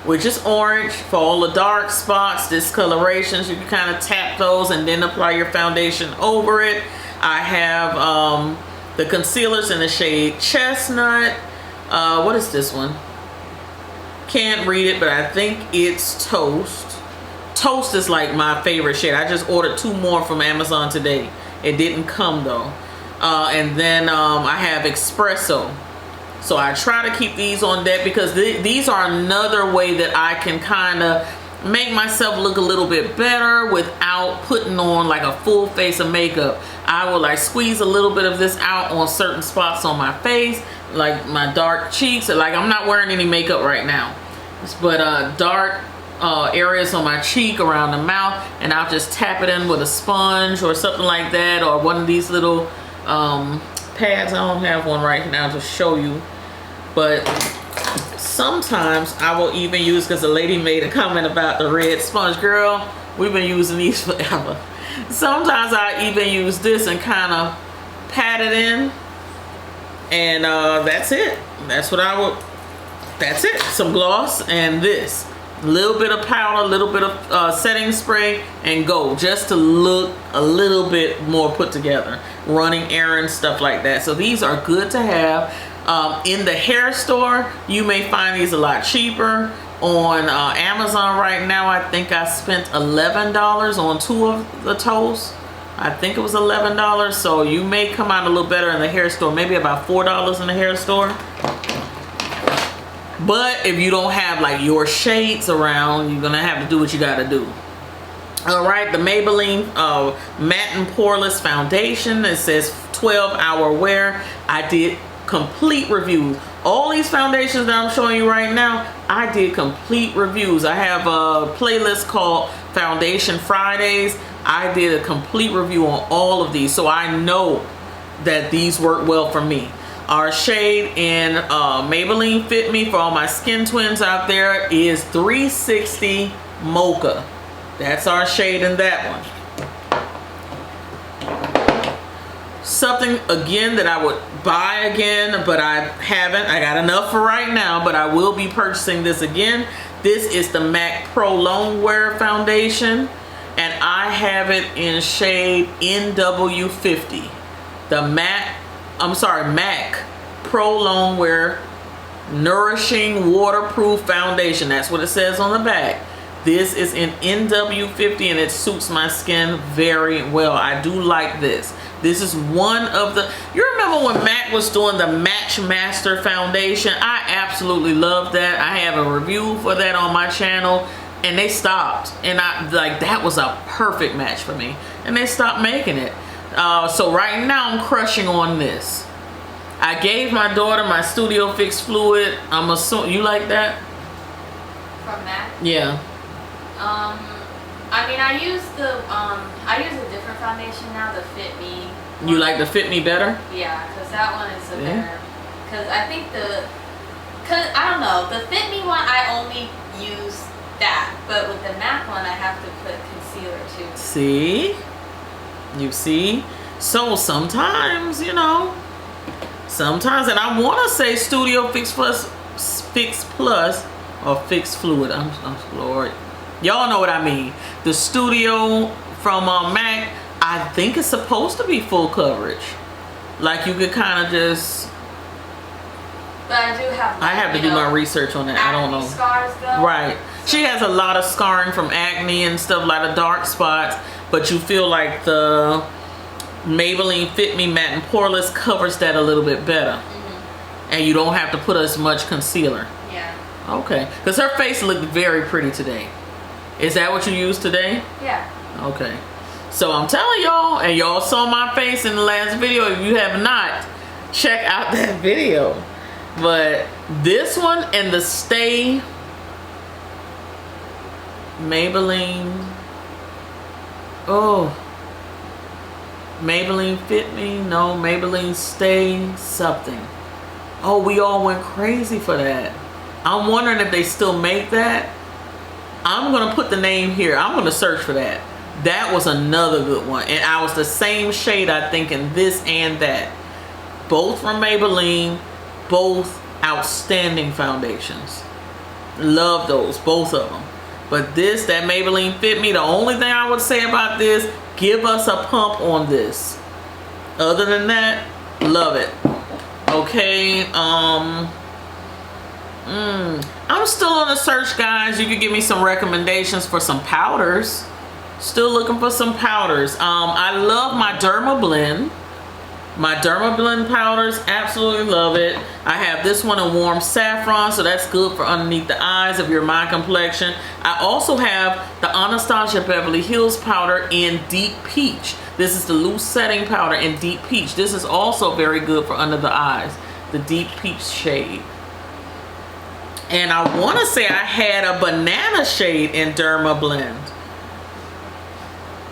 which is orange, for all the dark spots, discolorations. You can kind of tap those and then apply your foundation over it. I have the concealers in the shade Chestnut. What is this one? Can't read it, but I think it's Toast. Toast is like my favorite shade. I just ordered 2 more from Amazon today. It didn't come though. And then I have Espresso. So I try to keep these on deck because these are another way that I can kind of make myself look a little bit better without putting on like a full face of makeup. I will like squeeze a little bit of this out on certain spots on my face, like my dark cheeks. Like I'm not wearing any makeup right now, but dark areas on my cheek, around the mouth, and I'll just tap it in with a sponge or something like that, or one of these little pads. I don't have one right now to show you, but sometimes I will even use, because the lady made a comment about the red sponge. Girl, we've been using these forever. Sometimes I even use this and kind of pat it in, and that's it. That's what I would, that's it. Some gloss and this. A little bit of powder, a little bit of setting spray, and go, just to look a little bit more put together. Running errands, stuff like that. So these are good to have. In the hair store, you may find these a lot cheaper. On Amazon right now, I think I spent $11 on 2 of the toes. I think it was $11. So you may come out a little better in the hair store. Maybe about $4 in the hair store. But if you don't have like your shades around, you're gonna have to do what you gotta do. All right, the Maybelline Matte and Poreless Foundation. It says 12-hour wear. I did complete reviews. All these foundations that I'm showing you right now, I did complete reviews. I have a playlist called Foundation Fridays. I did a complete review on all of these, so I know that these work well for me. Our shade in Maybelline Fit Me for all my skin twins out there is 360 Mocha. That's our shade in that one. Something again that I would buy again, but I haven't. I got enough for right now, but I will be purchasing this again. This is the MAC Pro Lone Wear Foundation, and I have it in shade NW50. The MAC Pro Lone Wear Nourishing Waterproof Foundation. That's what it says on the back. This is in NW50 and it suits my skin very well. I do like this. This is one of the, you remember when MAC was doing the Match Master Foundation? I absolutely love that. I have a review for that on my channel and they stopped. And I like, that was a perfect match for me. And they stopped making it. So right now I'm crushing on this. I gave my daughter my Studio Fix Fluid. I'm assuming, you like that? From MAC? Yeah. I mean, I use a different foundation now, the Fit Me. You like the Fit Me better? Yeah, because that one is a better, because I think I don't know, the Fit Me one, I only use that, but with the MAC one, I have to put concealer too. See? You see? So sometimes, you know, sometimes, and I want to say Studio Fix Plus, or Fix Fluid, I'm Lord. Y'all know what I mean. The Studio from MAC, I think it's supposed to be full coverage. Like you could kind of just. But I do have. Like, I have to do my research on that. I don't know. Scars though. Right. She has a lot of scarring from acne and stuff, like the dark spots. But you feel like the Maybelline Fit Me Matte and Poreless covers that a little bit better. And you don't have to put as much concealer. Yeah. Okay. Because her face looked very pretty today. Is that what you used today? Yeah. Okay. So I'm telling y'all, and y'all saw my face in the last video. If you have not, check out that video. But this one and the Stay Maybelline. Oh. Maybelline Fit Me. No, Maybelline Stay something. Oh, we all went crazy for that. I'm wondering if they still make that. I'm going to put the name here. I'm going to search for that. That was another good one. And I was the same shade, I think, in this and that. Both from Maybelline. Both outstanding foundations. Love those, both of them. But this, that Maybelline Fit Me, the only thing I would say about this, give us a pump on this. Other than that, love it. Okay, I'm still on the search, guys. You could give me some recommendations for some powders. Still looking for some powders. I love my Derma Blend. My Derma Blend powders, absolutely love it. I have this one in Warm Saffron, so that's good for underneath the eyes if you're my complexion. I also have the Anastasia Beverly Hills powder in Deep Peach. This is the loose setting powder in Deep Peach. This is also very good for under the eyes, the Deep Peach shade. And I want to say I had a banana shade in Derma Blend.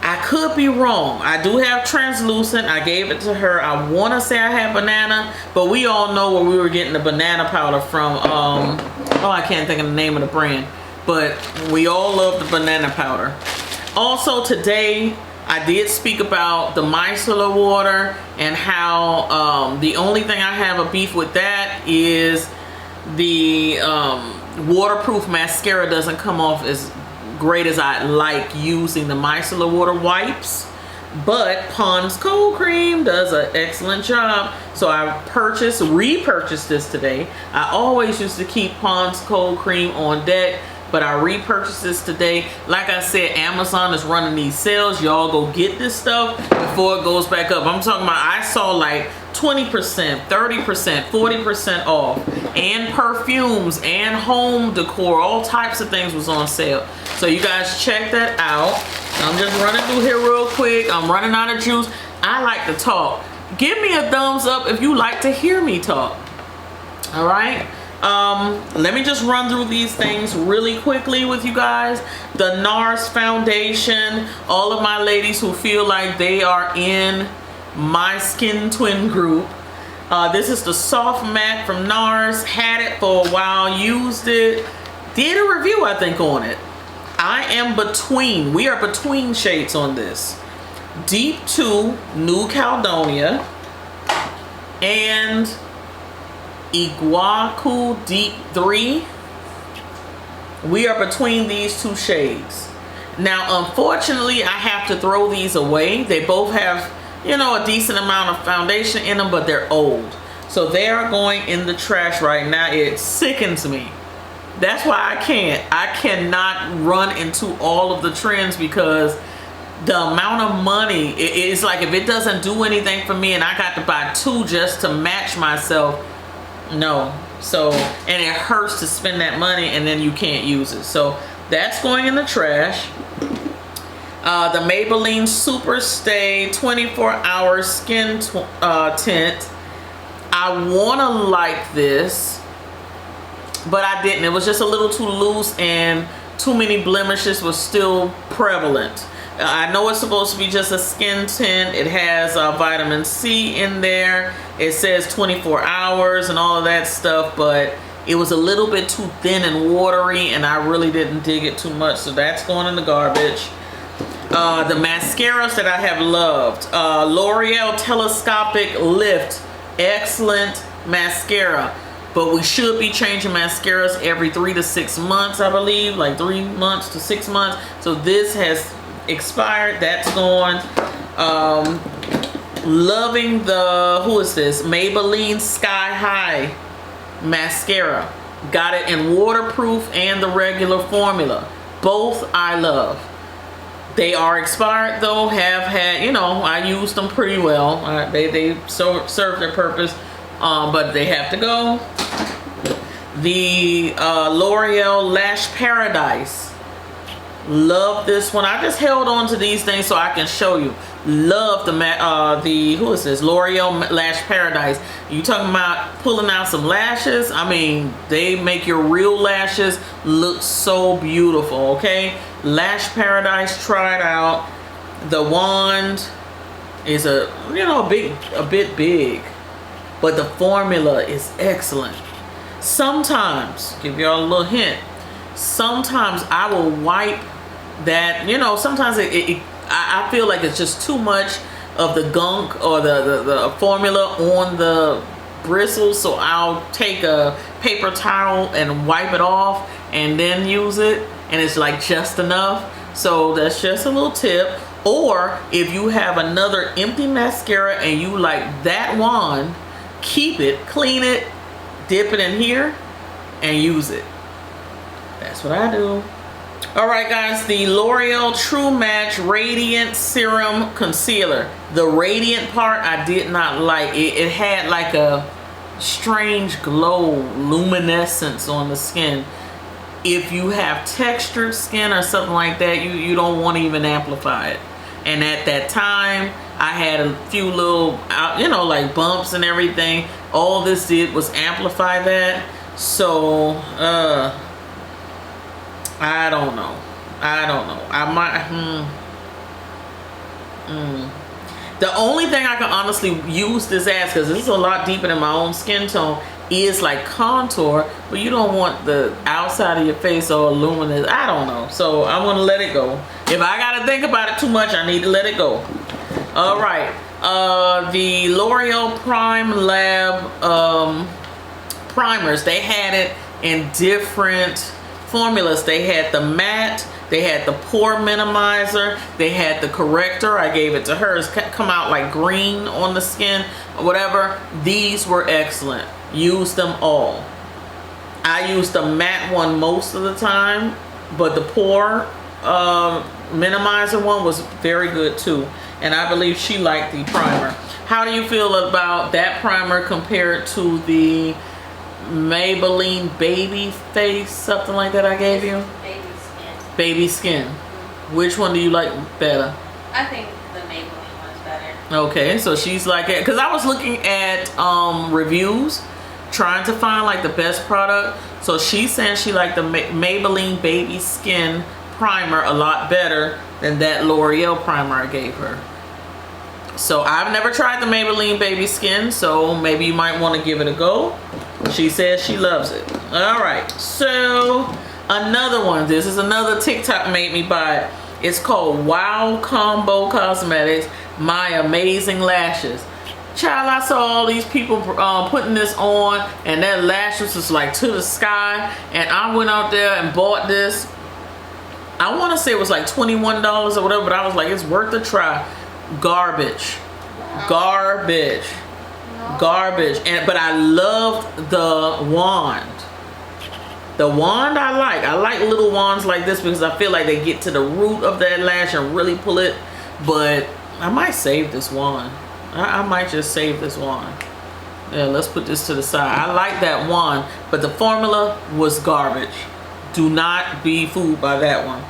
I could be wrong. I do have translucent. I gave it to her. I want to say I have banana, but we all know where we were getting the banana powder from. Oh, I can't think of the name of the brand, but we all love the banana powder. Also today, I did speak about the micellar water and how the only thing I have a beef with that is the waterproof mascara doesn't come off as great as I like using the micellar water wipes, but Pond's cold cream does an excellent job. So I repurchased this today. I always used to keep Pond's cold cream on deck, but I repurchased this today. Like I said, Amazon is running these sales. Y'all go get this stuff before it goes back up. I'm talking about, I saw like 20%, 30%, 40% off, and perfumes and home decor, all types of things was on sale. So you guys check that out. I'm just running through here real quick. I'm running out of juice. I like to talk. Give me a thumbs up if you like to hear me talk. All right. Let me just run through these things really quickly with you guys. The NARS foundation. All of my ladies who feel like they are in my skin twin group. This is the soft matte from NARS. Had it for a while. Used it. Did a review, I think, on it. I am between. We are between shades on this. Deep 2 New Caledonia and Iguacu Deep 3. We are between these two shades. Now, unfortunately, I have to throw these away. They both have, you know, a decent amount of foundation in them, but they're old. So they are going in the trash right now. It sickens me. That's why I cannot run into all of the trends, because the amount of money, it's like if it doesn't do anything for me and I got to buy 2 just to match myself, no. So, and it hurts to spend that money and then you can't use it. So that's going in the trash. The Maybelline Super Stay 24-hour skin tint. I want to like this, but I didn't. It was just a little too loose and too many blemishes was still prevalent. I know it's supposed to be just a skin tint. It has vitamin C in there. It says 24 hours and all of that stuff, but it was a little bit too thin and watery, and I really didn't dig it too much, so that's going in the garbage. The mascaras that I have loved. L'Oreal Telescopic Lift. Excellent mascara. But we should be changing mascaras every 3 to 6 months, I believe. Like 3 months to 6 months. So this has expired. That's gone. Loving the, who is this? Maybelline Sky High mascara. Got it in waterproof and the regular formula. Both I love. They are expired though. Have had, you know, I used them pretty well. They serve their purpose, but they have to go. The L'Oreal Lash Paradise. Love this one. I just held on to these things so I can show you. Love the who is this? L'Oreal Lash Paradise. You talking about pulling out some lashes? I mean, they make your real lashes look so beautiful. Okay, Lash Paradise. Try it out. The wand is a bit big, but the formula is excellent. Sometimes, give y'all a little hint. Sometimes I will wipe that, you know, sometimes I feel like it's just too much of the gunk or the formula on the bristles, so I'll take a paper towel and wipe it off and then use it, and it's like just enough. So that's just a little tip. Or if you have another empty mascara and you like that wand, keep it, clean it, dip it in here and use it. That's what I do. Alright guys, the L'Oreal True Match Radiant Serum Concealer. The radiant part I did not like. It had like a strange glow, luminescence on the skin. If you have textured skin or something like that, you don't want to even amplify it. And at that time, I had a few little, you know, like bumps and everything. All this did was amplify that. So, I don't know. I might, The only thing I can honestly use this as, because this is a lot deeper than my own skin tone, is like contour, but you don't want the outside of your face all luminous. I don't know. So I'm going to let it go. If I got to think about it too much, I need to let it go. All right. The L'Oreal Prime Lab primers. They had it in different formulas. They had the matte, they had the pore minimizer, they had the corrector. I gave it to her. It's come out like green on the skin or whatever. These were excellent. Use them all. I used the matte one most of the time, but the pore minimizer one was very good too. And I believe she liked the primer. How do you feel about that primer compared to the Maybelline Baby Face, something like that I gave you? Baby skin. Baby Skin. Which one do you like better? I think the Maybelline one's better. Okay, so she's like it, because I was looking at reviews trying to find like the best product. So she's saying she liked the Maybelline Baby Skin Primer a lot better than that L'Oreal primer I gave her. So I've never tried the Maybelline Baby Skin, so maybe you might want to give it a go. She says she loves it. All right, so another one. This is another TikTok made me buy it. It's called Wow Combo Cosmetics My Amazing Lashes. Child, I saw all these people putting this on, and their lashes was like to the sky, and I went out there and bought this. I want to say it was like $21 or whatever, but I was like, it's worth a try. Garbage. Garbage. Garbage. But I loved the wand. The wand I like. I like little wands like this because I feel like they get to the root of that lash and really pull it. But I might save this wand. I might just save this wand. Yeah, let's put this to the side. I like that wand, but the formula was garbage. Do not be fooled by that one.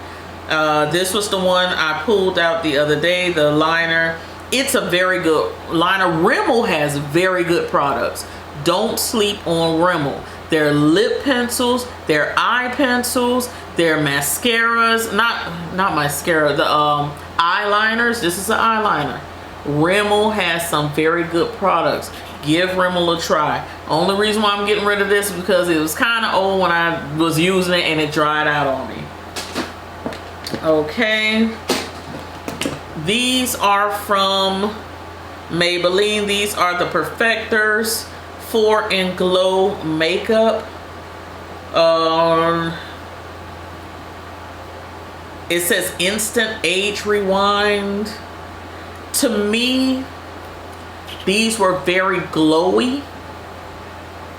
This was the one I pulled out the other day, the liner. It's a very good liner. Rimmel has very good products. Don't sleep on Rimmel. Their lip pencils, their eye pencils, their mascaras, not mascara, the eyeliners. This is an eyeliner. Rimmel has some very good products. Give Rimmel a try. Only reason why I'm getting rid of this is because it was kind of old when I was using it and it dried out on me. Okay. These are from Maybelline. These are the Perfectors 4 in Glow Makeup. It says Instant Age Rewind. To me, these were very glowy.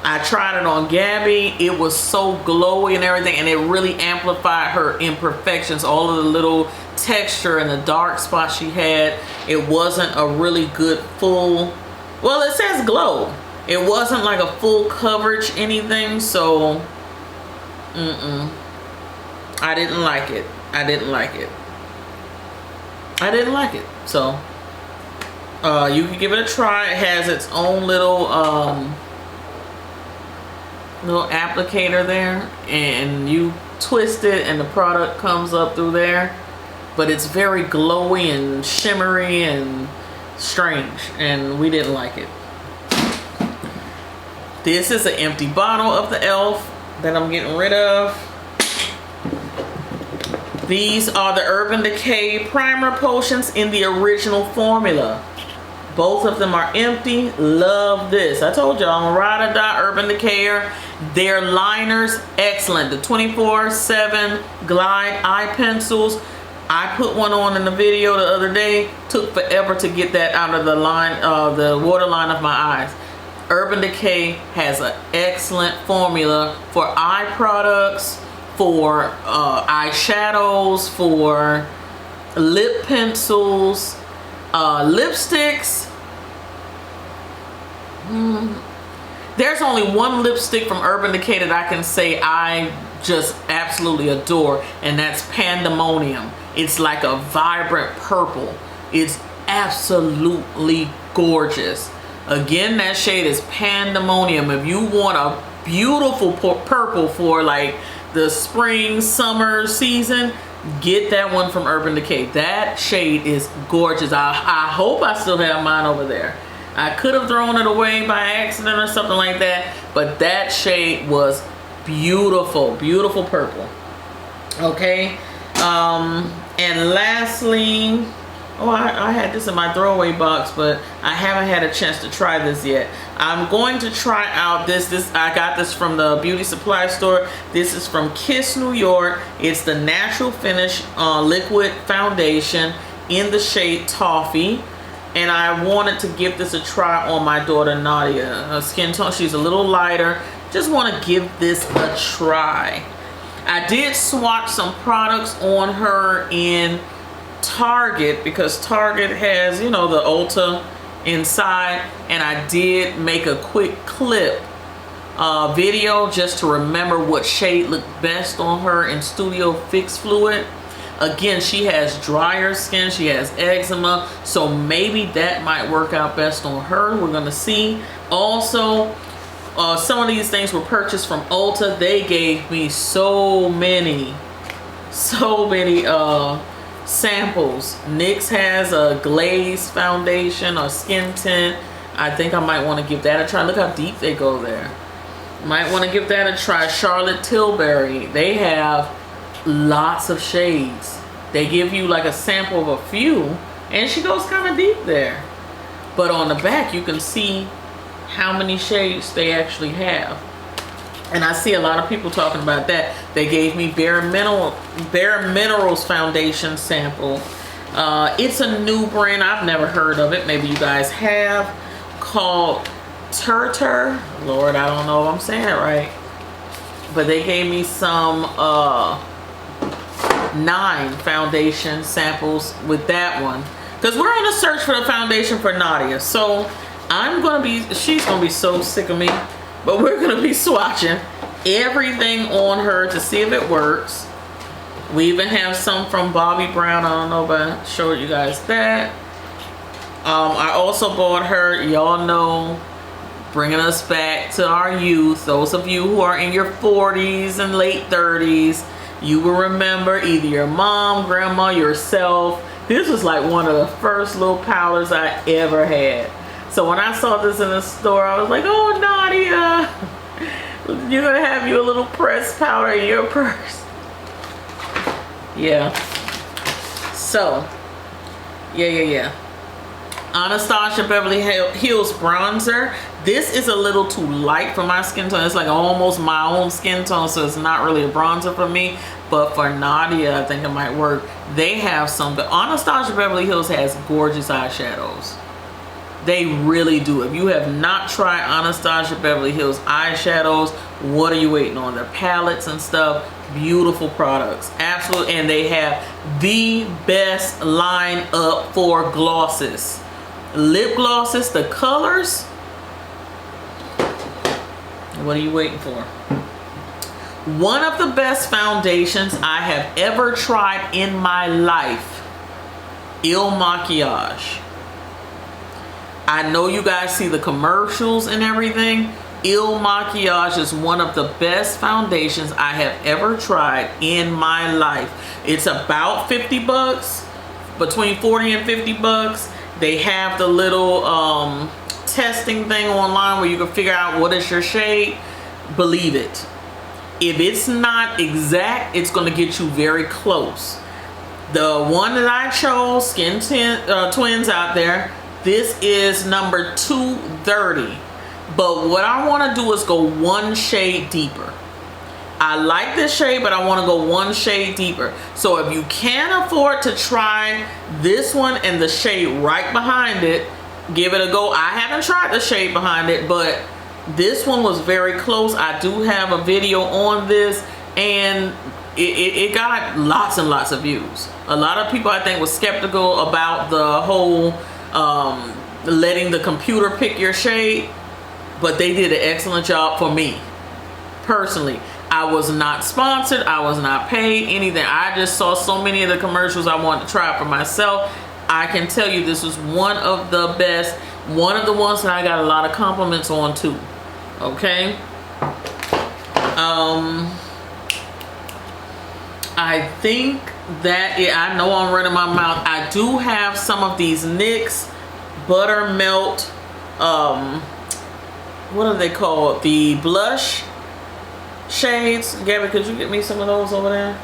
I tried it on Gabby. It was so glowy and everything, and it really amplified her imperfections, all of the little texture and the dark spots she had. It wasn't a really good full, well, it says glow. It wasn't like a full coverage anything, so I didn't like it. I didn't like it. I didn't like it. So you can give it a try. It has its own little applicator there, and you twist it and the product comes up through there, but it's very glowy and shimmery and strange, and we didn't like it. This is an empty bottle of the e.l.f. that I'm getting rid of. These are the Urban Decay primer potions in the original formula. Both of them are empty. Love this. I told y'all I'm a ride or die Urban Decayer. Their liners, excellent. The 24/7 Glide eye pencils. I put one on in the video the other day. Took forever to get that out of the line, the waterline of my eyes. Urban Decay has an excellent formula for eye products, for eyeshadows, for lip pencils, lipsticks. There's only one lipstick from Urban Decay that I can say I just absolutely adore, and that's Pandemonium. It's like a vibrant purple. It's absolutely gorgeous. Again, that shade is Pandemonium. If you want a beautiful purple for like the spring, summer season, get that one from Urban Decay. That shade is gorgeous. I hope I still have mine over there. I could have thrown it away by accident or something like that, but that shade was beautiful, beautiful purple. Okay, and lastly, oh, I had this in my throwaway box, but I haven't had a chance to try this yet. I'm going to try out this. I got this from the beauty supply store. This is from Kiss New York. It's the Natural Finish Liquid Foundation in the shade Toffee. And I wanted to give this a try on my daughter Nadia. Her skin tone, she's a little lighter. Just want to give this a try. I did swatch some products on her in Target because Target has, you know, the Ulta inside, and I did make a quick clip video just to remember what shade looked best on her in Studio Fix Fluid. Again, she has drier skin, she has eczema, so maybe that might work out best on her. We're gonna see. Also, some of these things were purchased from Ulta. They gave me so many samples. NYX has a glaze foundation or skin tint. I think I might want to give that a try. Look how deep they go there. Might want to give that a try. Charlotte Tilbury, they have lots of shades. They give you like a sample of a few, and she goes kind of deep there. But on the back, you can see how many shades they actually have. And I see a lot of people talking about that. They gave me Bare Minerals foundation sample. It's a new brand. I've never heard of it. Maybe you guys have. Called Turtur. Lord, I don't know if I'm saying it right. But they gave me some 9 foundation samples with that one. Because we're on a search for the foundation for Nadia. So she's gonna be so sick of me. But we're gonna be swatching everything on her to see if it works. We even have some from Bobbi Brown. I don't know if I showed you guys that. I also bought her, y'all know, bringing us back to our youth. Those of you who are in your 40s and late 30s, you will remember either your mom, grandma, yourself. This was like one of the first little powders I ever had. So when I saw this in the store, I was like, oh, Nadia, you're gonna have you a little pressed powder in your purse. Yeah. So, yeah. Anastasia Beverly Hills bronzer. This is a little too light for my skin tone. It's like almost my own skin tone, so it's not really a bronzer for me. But for Nadia, I think it might work. They have some, but Anastasia Beverly Hills has gorgeous eyeshadows. They really do. If you have not tried Anastasia Beverly Hills eyeshadows, what are you waiting on? Their palettes and stuff, beautiful products. Absolutely. And they have the best line up for glosses. Lip glosses, the colors. What are you waiting for? One of the best foundations I have ever tried in my life. Il Makiage. I know you guys see the commercials and everything. Il Makiage is one of the best foundations I have ever tried in my life. It's about 50 bucks, between 40 and 50 bucks. They have the little testing thing online where you can figure out what is your shade. Believe it. If it's not exact, it's going to get you very close. The one that I chose, Skin Twins out there, this is number 230. But what I want to do is go one shade deeper. I like this shade, but I want to go one shade deeper. So if you can afford to try this one and the shade right behind it, give it a go. I haven't tried the shade behind it, but this one was very close. I do have a video on this, and it got lots and lots of views. A lot of people, I think, was skeptical about the whole letting the computer pick your shade, but they did an excellent job for me personally. I was not sponsored, I was not paid anything. I just saw so many of the commercials I wanted to try for myself. I can tell you this was one of the best, one of the ones that I got a lot of compliments on too. Okay. I think that, yeah, I know I'm running my mouth. I do have some of these NYX Buttermelt, what are they called? The blush shades. Gabby, could you get me some of those over there?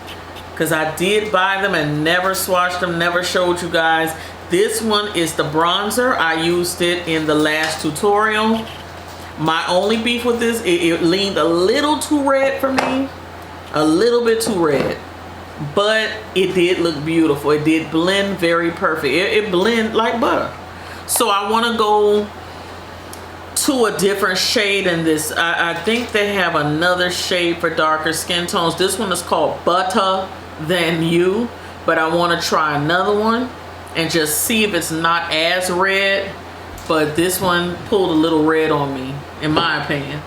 Because I did buy them and never swatched them, never showed you guys. This one is the bronzer. I used it in the last tutorial. My only beef with this, it leaned a little too red for me. A little bit too red. But it did look beautiful. It did blend very perfect. It blended like butter. So I want to go to a different shade in this. I think they have another shade for darker skin tones. This one is called Butter Than You, but I want to try another one and just see if it's not as red. But this one pulled a little red on me, in my opinion.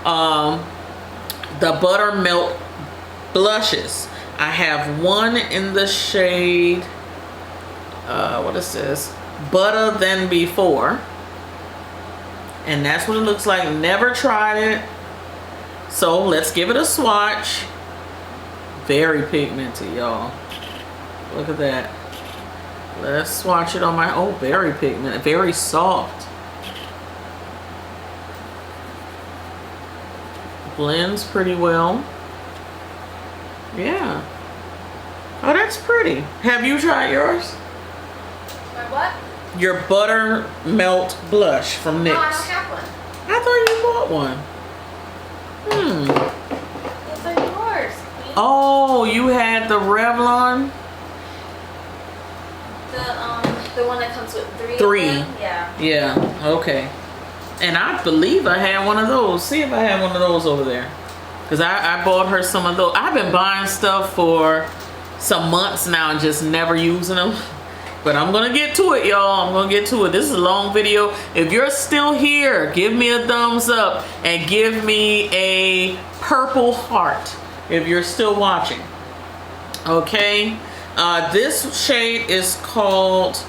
The Buttermelt blushes. I have one in the shade, what is this? Butter Than Before. And that's what it looks like. Never tried it. So let's give it a swatch. Very pigmented, y'all. Look at that. Let's swatch it on my, oh, very pigmented, very soft. Blends pretty well. Yeah. Oh, that's pretty. Have you tried yours? My what? Your Buttermelt Blush from NYX. No, I don't have one. I thought you bought one. It's like yours. Oh, you had the Revlon? The one that comes with three. Three. Of them? Yeah. Yeah, okay. And I believe I had one of those. See if I have one of those over there. Because I bought her some of those. I've been buying stuff for some months now and just never using them. But I'm going to get to it, y'all. I'm going to get to it. This is a long video. If you're still here, give me a thumbs up and give me a purple heart if you're still watching. Okay. This shade is called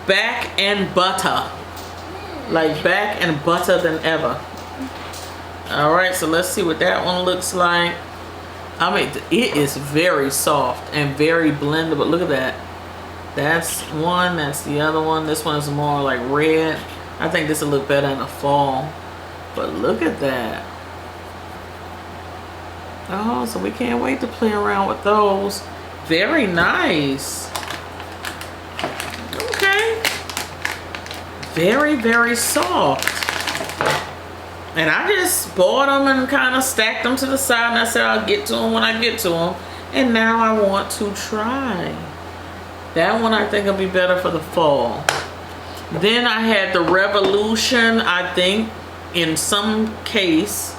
Back and Butter. Like back and butter than ever. All right, so let's see what that one looks like. I mean, it is very soft and very blendable. Look at that. That's one, that's the other one. This one is more like red. I think this will look better in the fall. But look at that. Oh, so we can't wait to play around with those. Very nice. Okay. Very, very soft. And I just bought them and kind of stacked them to the side, and I said I'll get to them when I get to them. And now I want to try. That one I think will be better for the fall. Then I had the Revolution. I think in some case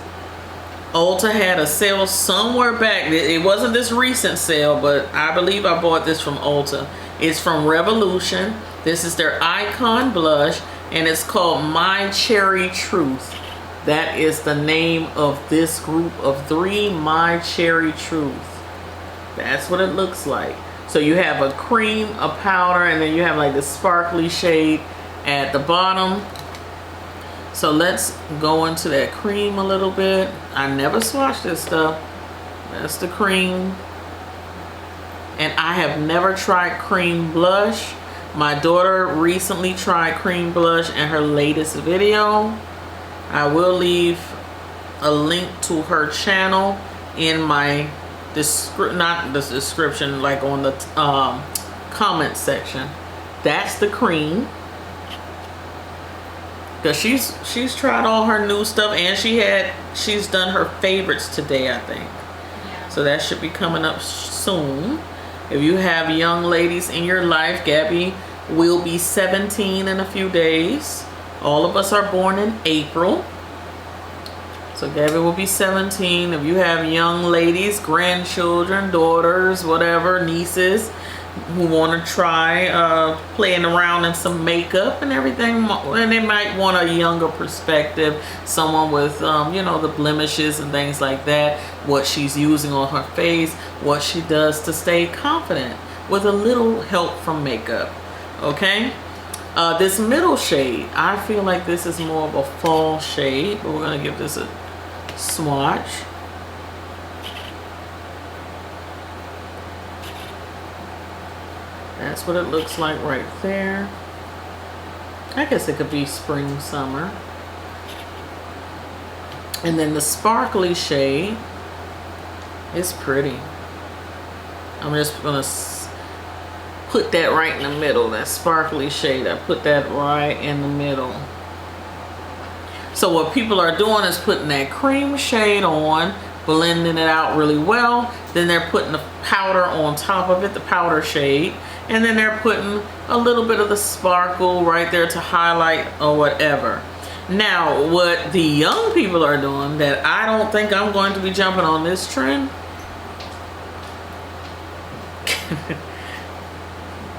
Ulta had a sale somewhere back. It wasn't this recent sale, but I believe I bought this from Ulta. It's from Revolution. This is their Icon Blush, and it's called My Cherry Truth. That is the name of this group of 3, My Cherry Truth. That's what it looks like. So you have a cream, a powder, and then you have like the sparkly shade at the bottom. So let's go into that cream a little bit. I never swatched this stuff. That's the cream. And I have never tried cream blush. My daughter recently tried cream blush in her latest video. I will leave a link to her channel in my not the description, like on the comment section. That's the cream. Because she's tried all her new stuff, and she's done her favorites today, I think. Yeah. So that should be coming up soon. If you have young ladies in your life, Gabby will be 17 in a few days. All of us are born in April. So Gabby will be 17. If you have young ladies, grandchildren, daughters, whatever, nieces, who want to try playing around in some makeup and everything, and they might want a younger perspective, someone with you know, the blemishes and things like that, what she's using on her face, what she does to stay confident with a little help from makeup. Okay, this middle shade, I feel like this is more of a fall shade, but we're gonna give this a swatch. That's what it looks like right there. I guess it could be spring, summer. And then the sparkly shade is pretty. I'm just gonna put that right in the middle, that sparkly shade. I put that right in the middle. So what people are doing is putting that cream shade on, blending it out really well. Then they're putting the powder on top of it, the powder shade. And then they're putting a little bit of the sparkle right there to highlight or whatever. Now, what the young people are doing that I don't think I'm going to be jumping on this trend.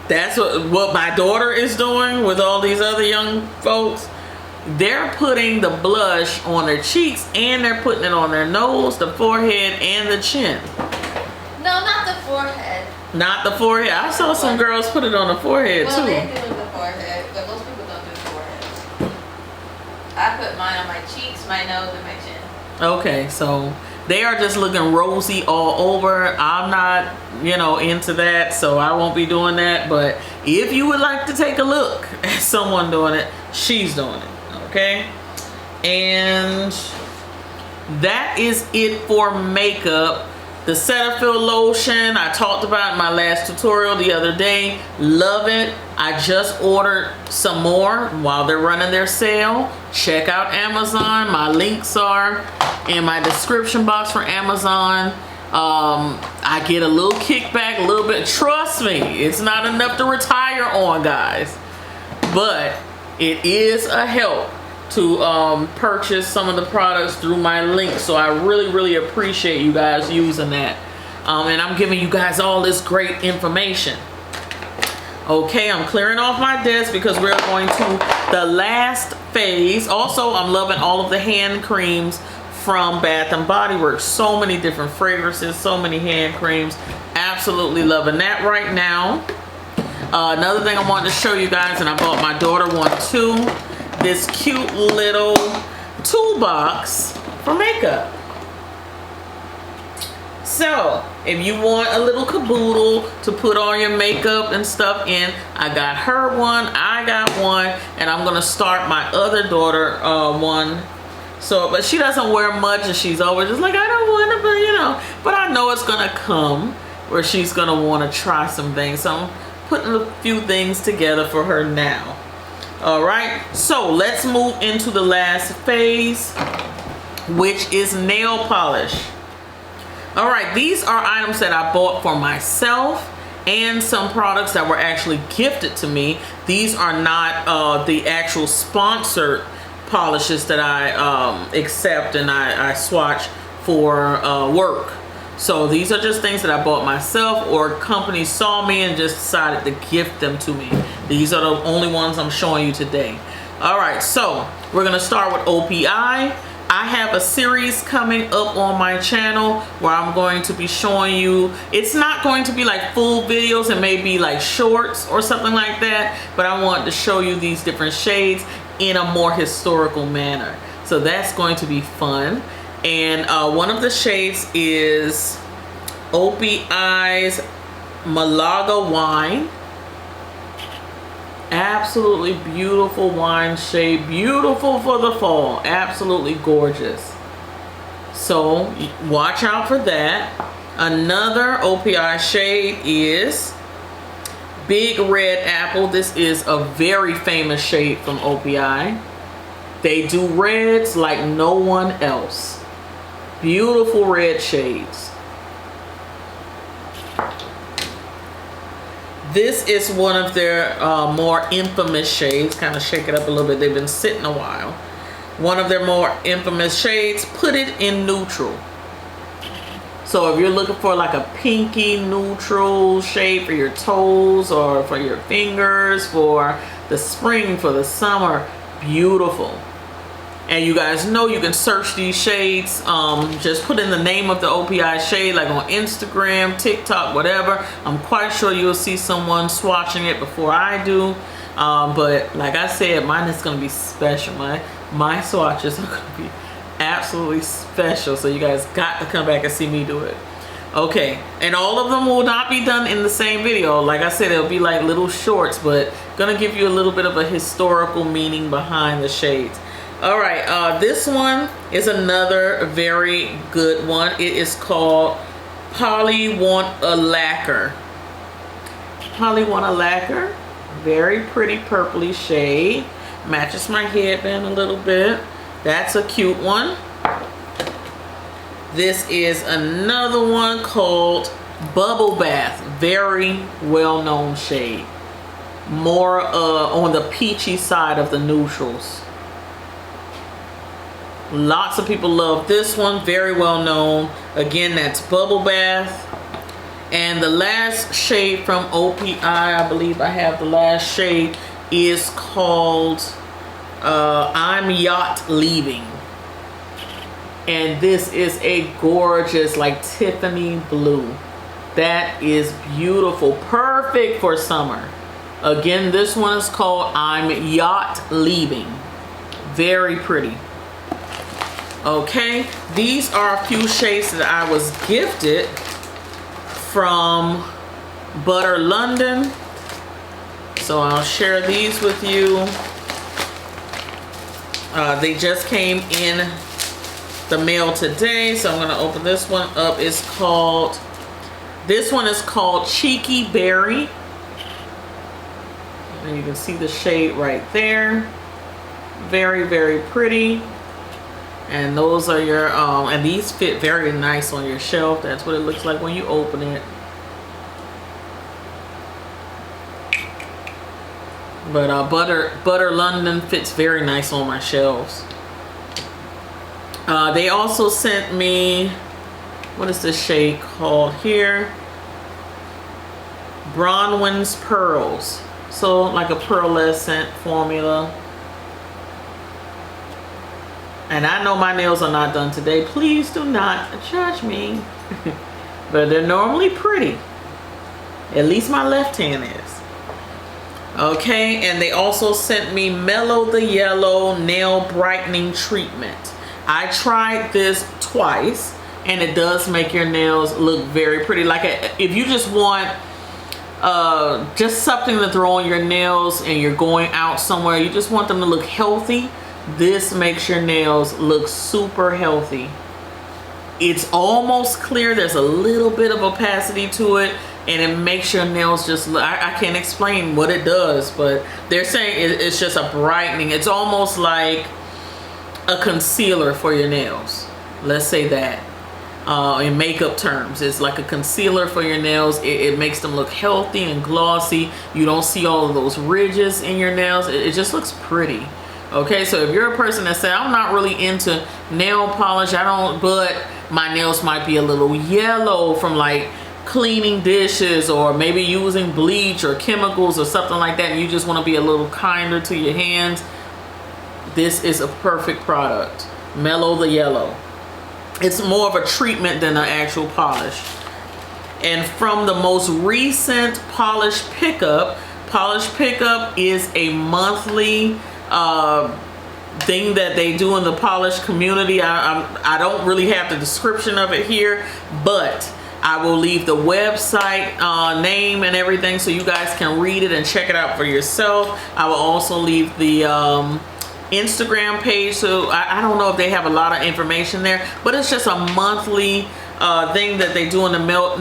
That's what my daughter is doing with all these other young folks. They're putting the blush on their cheeks, and they're putting it on their nose, the forehead, and the chin. No, not forehead. Not the forehead. I saw some girls put it on the forehead well, too. They do the forehead, but most people don't do the forehead. I put mine on my cheeks, my nose, and my chin. Okay, so they are just looking rosy all over. I'm not, you know, into that, so I won't be doing that. But if you would like to take a look at someone doing it, she's doing it. Okay, and that is it for makeup. The Cetaphil lotion I talked about in my last tutorial the other day. Love it. I just ordered some more while they're running their sale. Check out Amazon. My links are in my description box for Amazon. I get a little kickback, a little bit. Trust me, it's not enough to retire on, guys, but it is a help to purchase some of the products through my link. So I really appreciate you guys using that. And I'm giving you guys all this great information. Okay, I'm clearing off my desk because we're going to the last phase. Also, I'm loving all of the hand creams from Bath and Body Works. So many different fragrances, so many hand creams. Absolutely loving that right now. Another thing I wanted to show you guys, and I bought my daughter one too, this cute little toolbox for makeup. So if you want a little caboodle to put all your makeup and stuff in, I got her one, I got one, and I'm gonna start my other daughter one. So, but she doesn't wear much, and she's always just like, I don't want to, but you know, but I know it's gonna come where she's gonna want to try some things. So I'm putting a few things together for her now. All right, so let's move into the last phase, which is nail polish. All right, these are items that I bought for myself and some products that were actually gifted to me. These are not the actual sponsored polishes that I accept and I swatch for work. So these are just things that I bought myself, or companies saw me and just decided to gift them to me. These are the only ones I'm showing you today. All right, so we're gonna start with OPI. I have a series coming up on my channel where I'm going to be showing you, it's not going to be like full videos, and maybe like shorts or something like that, but I want to show you these different shades in a more historical manner. So that's going to be fun. And one of the shades is OPI's Malaga Wine. Absolutely beautiful wine shade, beautiful for the fall, absolutely gorgeous. So watch out for that. Another OPI shade is Big Red Apple. This is a very famous shade from OPI. They do reds like no one else. Beautiful red shades. This is one of their more infamous shades. Kind of shake it up a little bit. They've been sitting a while. One of their more infamous shades. Put it in neutral. So if you're looking for like a pinky neutral shade for your toes or for your fingers, for the spring, for the summer, beautiful. And you guys know you can search these shades. Just put in the name of the OPI shade, like on Instagram, TikTok, whatever. I'm quite sure you'll see someone swatching it before I do. But like I said, mine is going to be special. My swatches are going to be absolutely special. So you guys got to come back and see me do it. Okay, and all of them will not be done in the same video. Like I said, it'll be like little shorts, but gonna give you a little bit of a historical meaning behind the shades. All right, this one is another very good one. It is called Polly Want a Lacquer. Polly Want a Lacquer, very pretty purpley shade. Matches my headband a little bit. That's a cute one. This is another one called Bubble Bath, very well-known shade. More on the peachy side of the neutrals. Lots of people love this one, very well known. Again, that's Bubble Bath. And the last shade from OPI, I believe I have the last shade, is called I'm Yacht Leaving. And this is a gorgeous like Tiffany blue. That is beautiful. Perfect for summer. Again, this one is called I'm Yacht Leaving. Very pretty. Okay, these are a few shades that I was gifted from Butter London. So I'll share these with you. They just came in the mail today, so I'm going to open this one up. This one is called Cheeky Berry. And you can see the shade right there. Very, very pretty. And those are your, and these fit very nice on your shelf. That's what it looks like when you open it. But Butter London fits very nice on my shelves. They also sent me, what is this shade called here? Bronwyn's Pearls. So like a pearlescent formula. And I know my nails are not done today. Please do not judge me. But they're normally pretty. At least my left hand is. Okay, and they also sent me Mellow the Yellow Nail Brightening Treatment. I tried this twice, and it does make your nails look very pretty. Like if you just want just something to throw on your nails and you're going out somewhere, you just want them to look healthy, this makes your nails look super healthy. It's almost clear. There's a little bit of opacity to it, and it makes your nails just look, I can't explain what it does, but they're saying it's just a brightening. It's almost like a concealer for your nails. Let's say that. In makeup terms, it's like a concealer for your nails. It makes them look healthy and glossy. You don't see all of those ridges in your nails. It just looks pretty. Okay, so if you're a person that said, I'm not really into nail polish, but my nails might be a little yellow from like cleaning dishes or maybe using bleach or chemicals or something like that, and you just want to be a little kinder to your hands, this is a perfect product. Mellow the Yellow. It's more of a treatment than an actual polish. And from the most recent Polish Pickup is a monthly thing that they do in the polish community. I don't really have the description of it here, but I will leave the website name and everything so you guys can read it and check it out for yourself. I will also leave the Instagram page, so I don't know if they have a lot of information there, but it's just a monthly thing that they do in the nail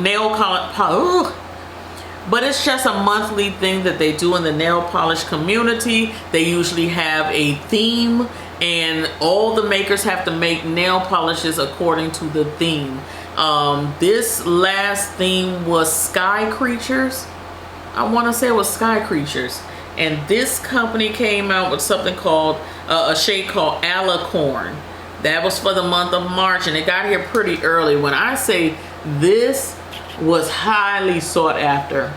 polish community. They usually have a theme, and all the makers have to make nail polishes according to the theme. This last theme was Sky Creatures. I want to say it was Sky Creatures. And this company came out with something called, a shade called Alicorn. That was for the month of March, and it got here pretty early. When I say this was highly sought after.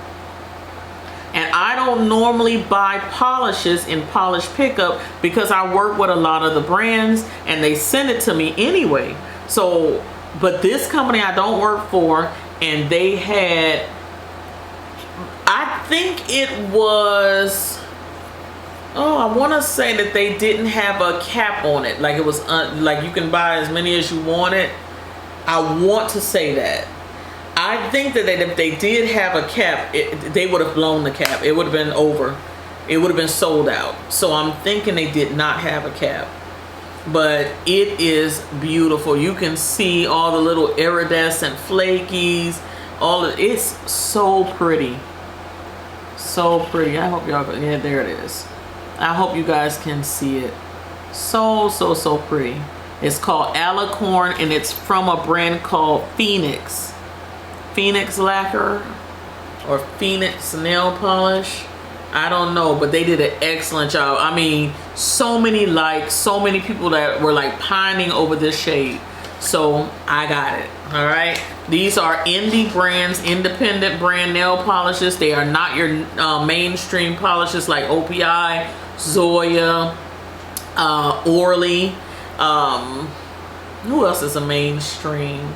And I don't normally buy polishes in Polish Pickup because I work with a lot of the brands and they send it to me anyway. So, but this company I don't work for, and they had, I think it was, I want to say that they didn't have a cap on it. Like it was, like you can buy as many as you wanted. I want to say that. I think that if they did have a cap, they would have blown the cap. It would have been over. It would have been sold out. So I'm thinking they did not have a cap. But it is beautiful. You can see all the little iridescent flakies. It's so pretty. So pretty. I hope y'all, yeah, there it is. I hope you guys can see it. So pretty. It's called Alicorn, and it's from a brand called Phoenix Lacquer or Phoenix Nail Polish. I don't know, but they did an excellent job. I mean, so many people that were like pining over this shade. So I got it. All right. These are indie brands, independent brand nail polishes. They are not your mainstream polishes like OPI, Zoya, Orly. Who else is a mainstream?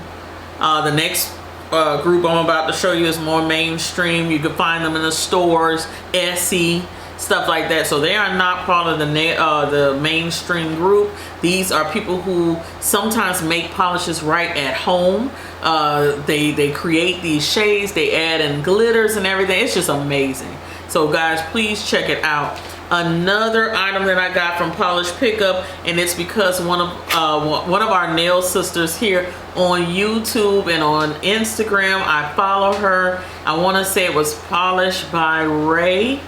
The next group I'm about to show you is more mainstream. You can find them in the stores, Etsy, stuff like that. So they are not part of the mainstream group. These are people who sometimes make polishes right at home. They create these shades, they add in glitters and everything. It's just amazing. So guys, please check it out. Another item that I got from Polish Pickup, and it's because one of our nail sisters here on YouTube and on Instagram, I follow her. I want to say it was Polish by Ray.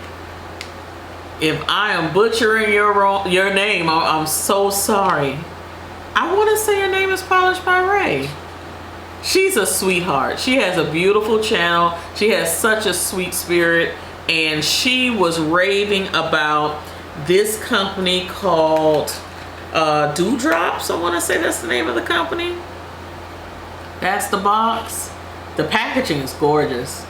If I am butchering your name, I'm so sorry. I want to say her name is Polish by Ray. She's a sweetheart. She has a beautiful channel. She has such a sweet spirit. And she was raving about this company called Dewdrops. I want to say that's the name of the company. That's the box. The packaging is gorgeous.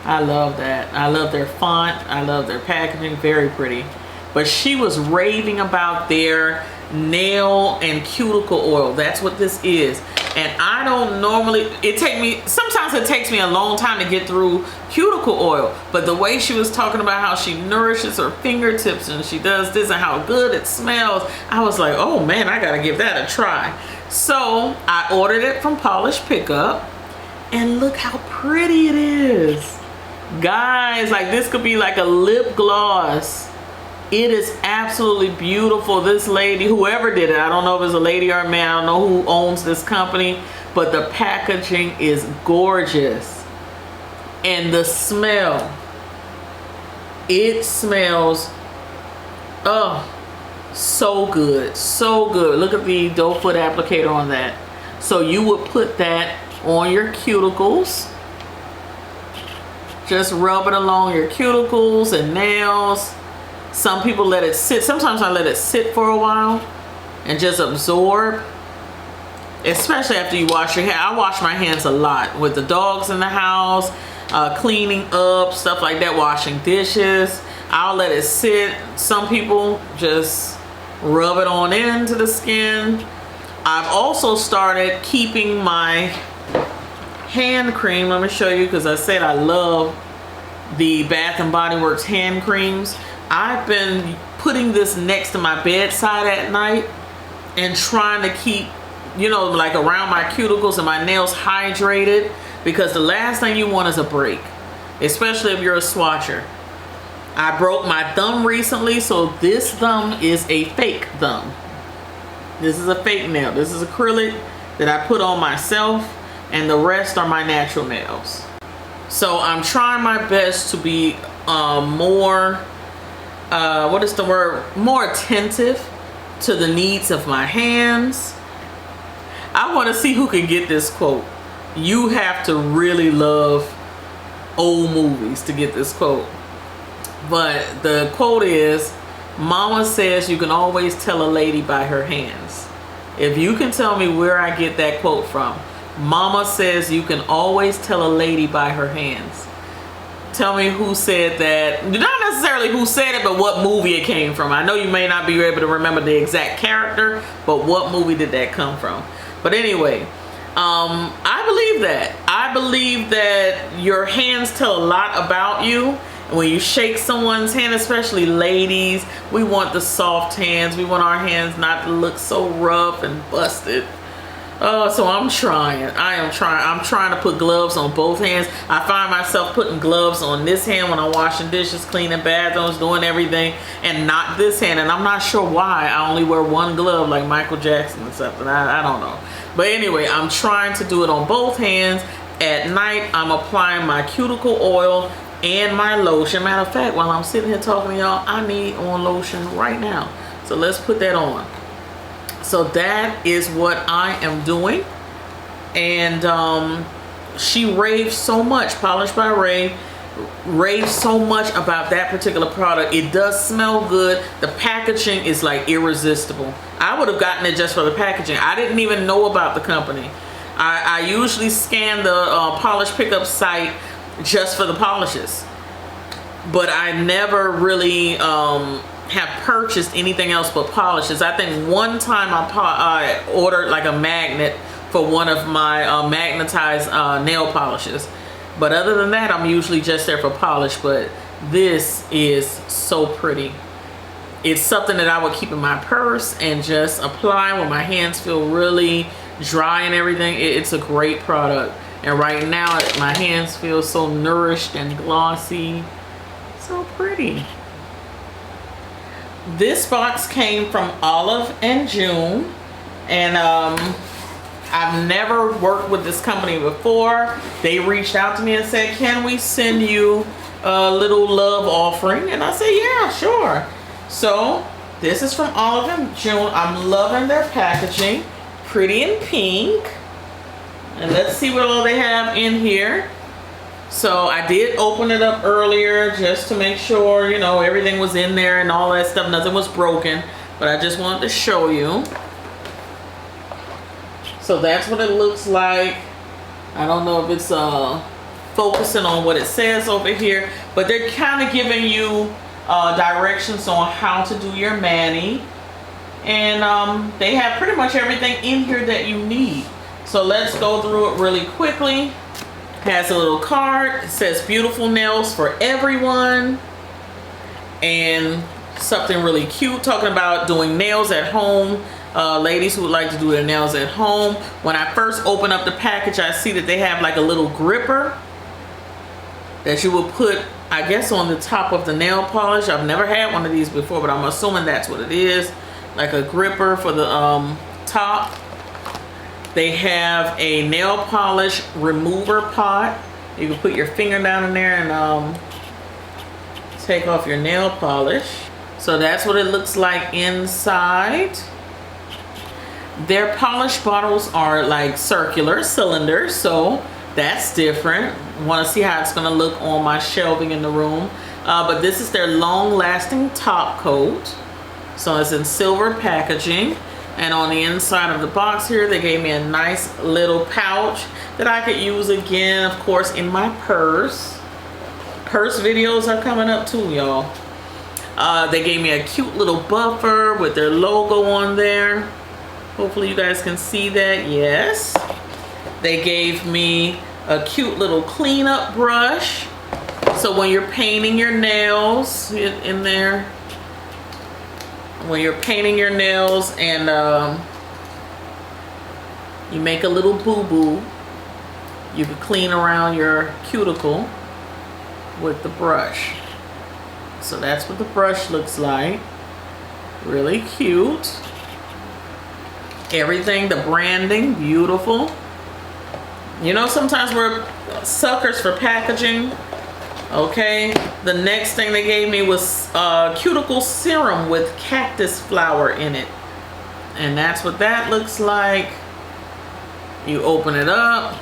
I love that. I love their font. I love their packaging. Very pretty. But she was raving about their nail and cuticle oil. That's what this is. And I don't normally, sometimes it takes me a long time to get through cuticle oil, but the way she was talking about how she nourishes her fingertips and she does this and how good it smells, I was like, oh man, I gotta give that a try. So I ordered it from Polish Pickup, and look how pretty it is. Guys, like this could be like a lip gloss. It is absolutely beautiful. This lady, whoever did it, I don't know if it's a lady or a man, I don't know who owns this company, but the packaging is gorgeous. And the smell, it smells, oh, so good, so good. Look at the doe foot applicator on that. So you would put that on your cuticles. Just rub it along your cuticles and nails. Some people let it sit. Sometimes I let it sit for a while and just absorb. Especially after you wash your hair. I wash my hands a lot with the dogs in the house, cleaning up, stuff like that, washing dishes. I'll let it sit. Some people just rub it on into the skin. I've also started keeping my hand cream. Let me show you, because I said I love the Bath and Body Works hand creams. I've been putting this next to my bedside at night and trying to keep, you know, like around my cuticles and my nails hydrated, because the last thing you want is a break, especially if you're a swatcher. I broke my thumb recently, so this thumb is a fake thumb. This is a fake nail. This is acrylic that I put on myself, and the rest are my natural nails. So I'm trying my best to be more attentive to the needs of my hands. I want to see who can get this quote. You have to really love old movies to get this quote. But the quote is, Mama says you can always tell a lady by her hands. If you can tell me where I get that quote from, Mama says you can always tell a lady by her hands. Tell me who said that. Not necessarily who said it, but what movie it came from. I know you may not be able to remember the exact character, but what movie did that come from? But anyway, I believe that. I believe that your hands tell a lot about you. And when you shake someone's hand, especially ladies, we want the soft hands. We want our hands not to look so rough and busted. Oh, so I'm trying. I'm trying to put gloves on both hands. I find myself putting gloves on this hand when I'm washing dishes, cleaning bathrooms, doing everything, and not this hand. And I'm not sure why I only wear one glove like Michael Jackson or something. I don't know. But anyway, I'm trying to do it on both hands. At night, I'm applying my cuticle oil and my lotion. Matter of fact, while I'm sitting here talking to y'all, I need on lotion right now. So let's put that on. So that is what I am doing. And she raved so much, Polish by Ray, raved so much about that particular product. It does smell good. The packaging is like irresistible. I would have gotten it just for the packaging. I didn't even know about the company. I usually scan the Polish Pickup site just for the polishes, but I never really have purchased anything else but polishes. I think one time I ordered like a magnet for one of my magnetized nail polishes. But other than that, I'm usually just there for polish. But this is so pretty. It's something that I would keep in my purse and just apply when my hands feel really dry and everything. It's a great product. And right now, my hands feel so nourished and glossy. So pretty. This box came from Olive and June. And I've never worked with this company before. They reached out to me and said, can we send you a little love offering? And I said, yeah, sure. So this is from Olive and June. I'm loving their packaging. Pretty in pink. And let's see what all they have in here. So I did open it up earlier just to make sure, you know, everything was in there and all that stuff. Nothing was broken. But I just wanted to show you. So that's what it looks like. I don't know if it's focusing on what it says over here, but they're kind of giving you directions on how to do your mani. And they have pretty much everything in here that you need. So let's go through it really quickly. Has a little card. It says beautiful nails for everyone. And something really cute talking about doing nails at home. Ladies who would like to do their nails at home. When I first open up the package, I see that they have like a little gripper that you will put, I guess, on the top of the nail polish. I've never had one of these before, but I'm assuming that's what it is. Like a gripper for the top. They have a nail polish remover pot. You can put your finger down in there and take off your nail polish. So that's what it looks like inside. Their polish bottles are like circular cylinders, so that's different. Want to see how it's going to look on my shelving in the room. But this is their long-lasting top coat. So it's in silver packaging. And on the inside of the box here, they gave me a nice little pouch that I could use again, of course, in my purse. Purse videos are coming up too, y'all. They gave me a cute little buffer with their logo on there. Hopefully you guys can see that. Yes. They gave me a cute little cleanup brush. So when you're painting your nails in there, when you're painting your nails and you make a little boo-boo, you can clean around your cuticle with the brush. So that's what the brush looks like. Really cute. Everything, the branding, beautiful. You know, sometimes we're suckers for packaging. Okay, the next thing they gave me was cuticle serum with cactus flower in it. And that's what that looks like. You open it up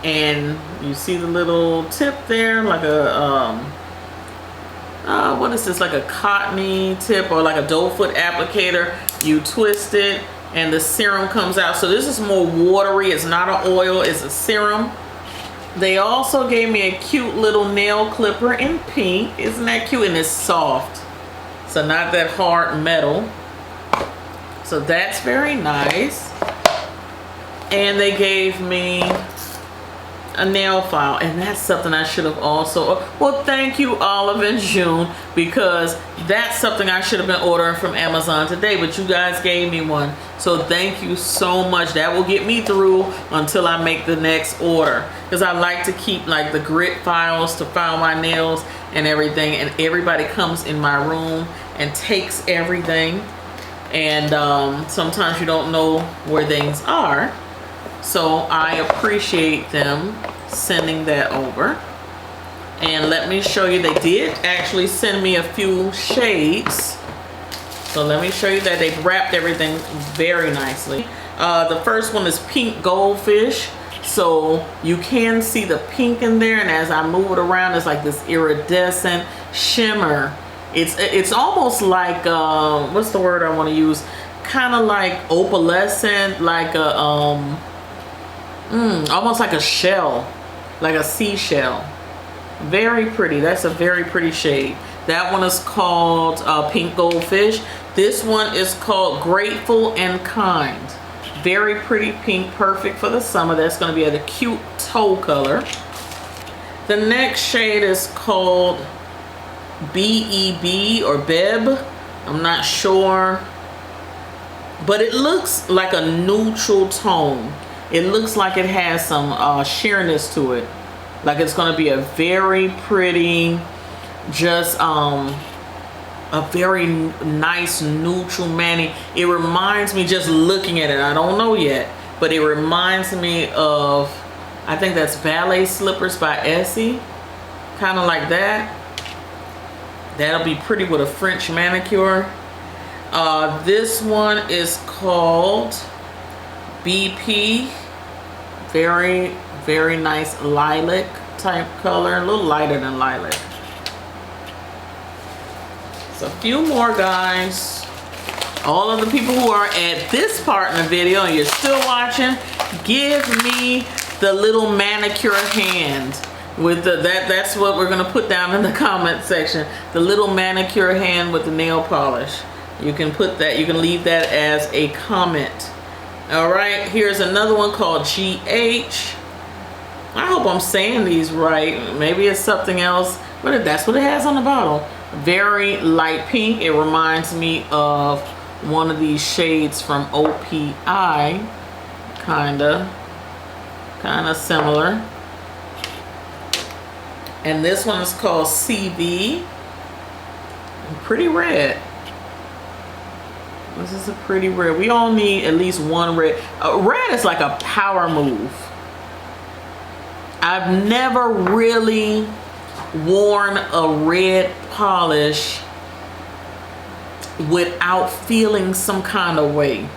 and you see the little tip there, like a what is this, like a cottony tip or like a doe foot applicator. You twist it and the serum comes out. So this is more watery. It's not an oil, it's a serum. They also gave me a cute little nail clipper in pink. Isn't that cute? And it's soft, so not that hard metal. So that's very nice. And they gave me a nail file, and that's something I should have also, well, thank you Olive and June, because that's something I should have been ordering from Amazon today, but you guys gave me one, so thank you so much. That will get me through until I make the next order, because I like to keep like the grit files to file my nails and everything, and everybody comes in my room and takes everything, and sometimes you don't know where things are. So I appreciate them sending that over. And let me show you, they did actually send me a few shades. So let me show you that they've wrapped everything very nicely. The first one is Pink Goldfish. So you can see the pink in there, and as I move it around, it's like this iridescent shimmer. It's almost like, what's the word I want to use? Kind of like opalescent, like a, almost like a shell, like a seashell. Very pretty. That's a very pretty shade. That one is called Pink Goldfish. This one is called Grateful and Kind. Very pretty pink, perfect for the summer. That's going to be a cute toe color. The next shade is called BEB or BEB. I'm not sure, but it looks like a neutral tone. It looks like it has some sheerness to it. Like it's going to be a very pretty, just a very nice neutral mani. It reminds me, just looking at it, I don't know yet, but it reminds me of, I think that's Ballet Slippers by Essie. Kind of like that. That'll be pretty with a French manicure. This one is called BP. Very, very nice lilac type color. A little lighter than lilac. So a few more, guys. All of the people who are at this part in the video and you're still watching, give me the little manicure hand with the that's what we're gonna put down in the comment section. The little manicure hand with the nail polish. You can put that, you can leave that as a comment. All right, here's another one called GH. I hope I'm saying these right. Maybe it's something else, but that's what it has on the bottle. Very light pink. It reminds me of one of these shades from OPI. Kinda similar. And this one is called CV. Pretty red. This is a pretty red. We all need at least one red. Red is like a power move. I've never really worn a red polish without feeling some kind of way.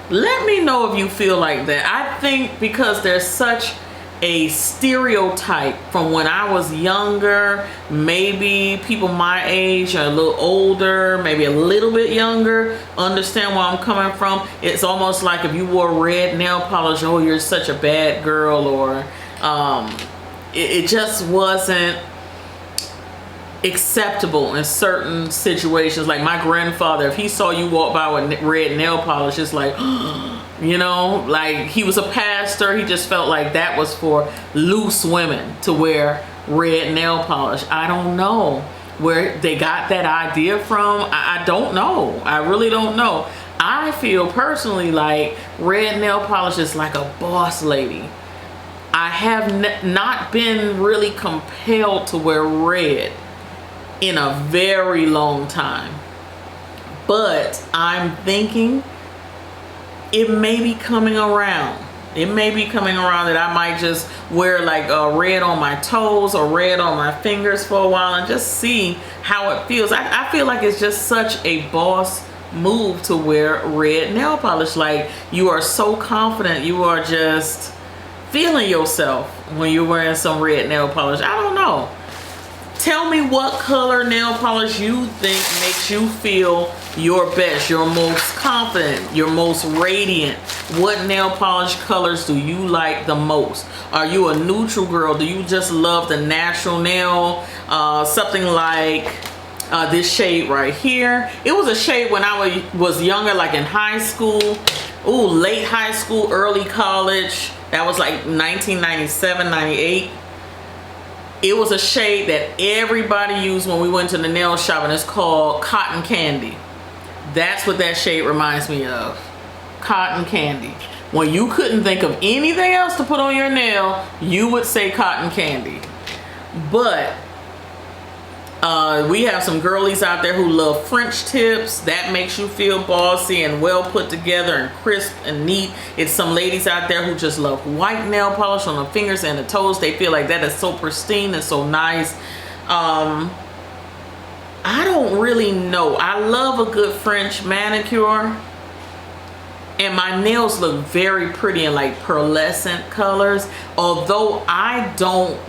Let me know if you feel like that. I think because there's such a stereotype from when I was younger, maybe people my age or a little older, maybe a little bit younger, understand where I'm coming from. It's almost like if you wore red nail polish, oh, you're such a bad girl, or it just wasn't acceptable in certain situations. Like my grandfather, if he saw you walk by with red nail polish, it's like, you know, like he was a pastor. He just felt like that was for loose women to wear red nail polish. I don't know where they got that idea from. I don't know. I really don't know. I feel personally like red nail polish is like a boss lady. I have not been really compelled to wear red in a very long time, but I'm thinking it may be coming around. It may be coming around that I might just wear like red on my toes or red on my fingers for a while and just see how it feels. I feel like it's just such a boss move to wear red nail polish. Like you are so confident, you are just feeling yourself when you're wearing some red nail polish. I don't know. Tell me what color nail polish you think makes you feel your best, your most confident, your most radiant. What nail polish colors do you like the most? Are you a neutral girl? Do you just love the natural nail? Something like this shade right here. It was a shade when I was younger, like in high school. Ooh, late high school, early college. That was like 1997, 98. It was a shade that everybody used when we went to the nail shop, and it's called Cotton Candy. That's what that shade reminds me of. Cotton Candy. When you couldn't think of anything else to put on your nail, you would say cotton candy. But we have some girlies out there who love French tips. That makes you feel bossy and well put together and crisp and neat. It's some ladies out there who just love white nail polish on the fingers and the toes. They feel like that is so pristine and so nice. I don't really know. I love a good French manicure, and my nails look very pretty in like pearlescent colors. Although I don't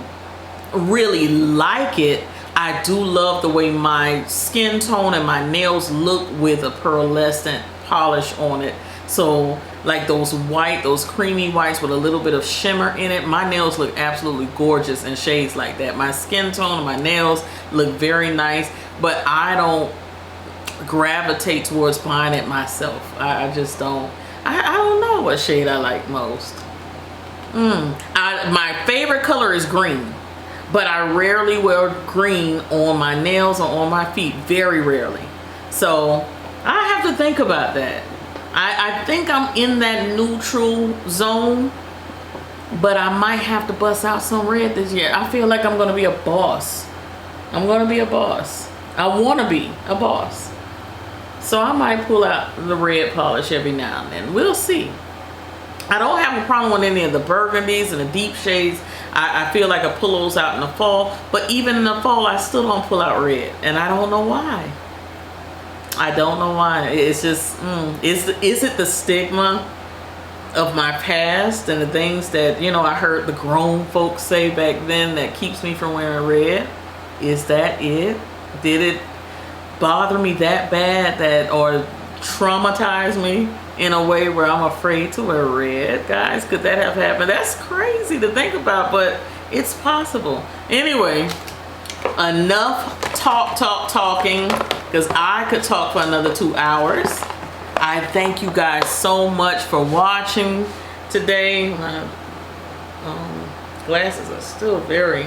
really like it, I do love the way my skin tone and my nails look with a pearlescent polish on it. So like those white, those creamy whites with a little bit of shimmer in it, my nails look absolutely gorgeous in shades like that. My skin tone and my nails look very nice, but I don't gravitate towards buying it myself. I just don't. I don't know what shade I like most. My favorite color is green, but I rarely wear green on my nails or on my feet, very rarely. So I have to think about that. I think I'm in that neutral zone, but I might have to bust out some red this year. I feel like I'm gonna be a boss. I'm gonna be a boss. I wanna be a boss. So I might pull out the red polish every now and then. We'll see. I don't have a problem with any of the burgundies and the deep shades. I feel like I pull those out in the fall, but even in the fall, I still don't pull out red, and I don't know why. I don't know why. It's just, is it the stigma of my past and the things that, you know, I heard the grown folks say back then that keeps me from wearing red? Is that it? Did it bother me that bad that, or traumatize me in a way where I'm afraid to wear red? Guys, could that have happened? That's crazy to think about, but it's possible. Anyway, enough talking, because I could talk for another 2 hours. I thank you guys so much for watching today. My glasses are still very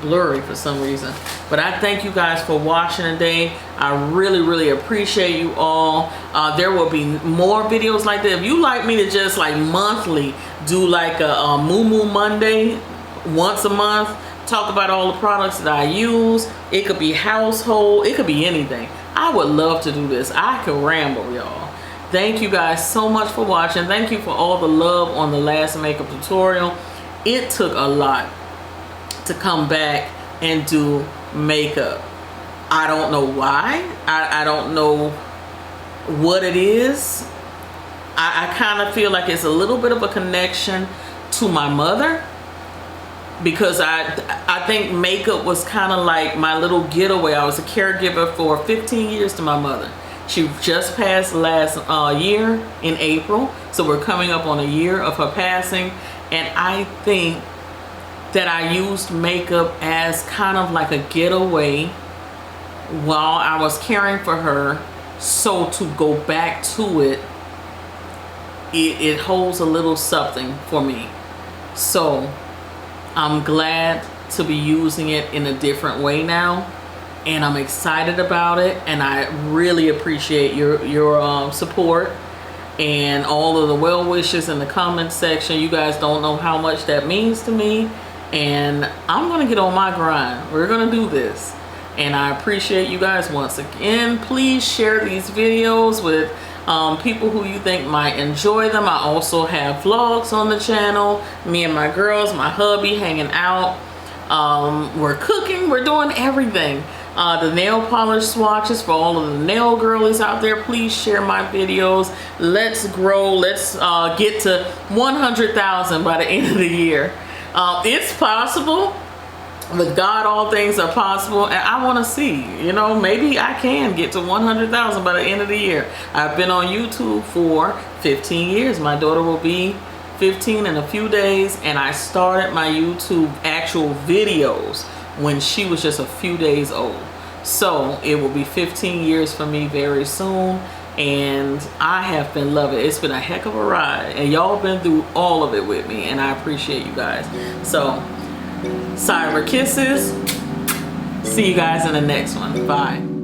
blurry for some reason, but I thank you guys for watching today. I really appreciate you all. There will be more videos like that. If you like me to just like monthly do like a Moo Monday once a month, talk about all the products that I use, it could be household, it could be anything. I would love to do this. I could ramble, y'all. Thank you guys so much for watching. Thank you for all the love on the last makeup tutorial. It took a lot to come back and do makeup. I don't know why. I don't know what it is. I kind of feel like it's a little bit of a connection to my mother, because I think makeup was kind of like my little getaway. I was a caregiver for 15 years to my mother. She just passed last year in April, so we're coming up on a year of her passing, and I think that I used makeup as kind of like a getaway while I was caring for her. So to go back to it, it holds a little something for me. So I'm glad to be using it in a different way now, and I'm excited about it, and I really appreciate your support and all of the well wishes in the comment section. You guys don't know how much that means to me, and I'm gonna get on my grind. We're gonna do this, and I appreciate you guys once again. Please share these videos with people who you think might enjoy them. I also have vlogs on the channel, me and my girls, my hubby hanging out. We're cooking, we're doing everything. The nail polish swatches for all of the nail girlies out there. Please share my videos. Let's grow. Let's get to 100,000 by the end of the year. It's possible. With God, all things are possible, and I want to see, you know, maybe I can get to 100,000 by the end of the year. I've been on YouTube for 15 years. My daughter will be 15 in a few days, and I started my YouTube actual videos when she was just a few days old. So it will be 15 years for me very soon, and I have been loving it. It's been a heck of a ride, and y'all been through all of it with me, and I appreciate you guys. So cyber kisses. See you guys in the next one. Bye.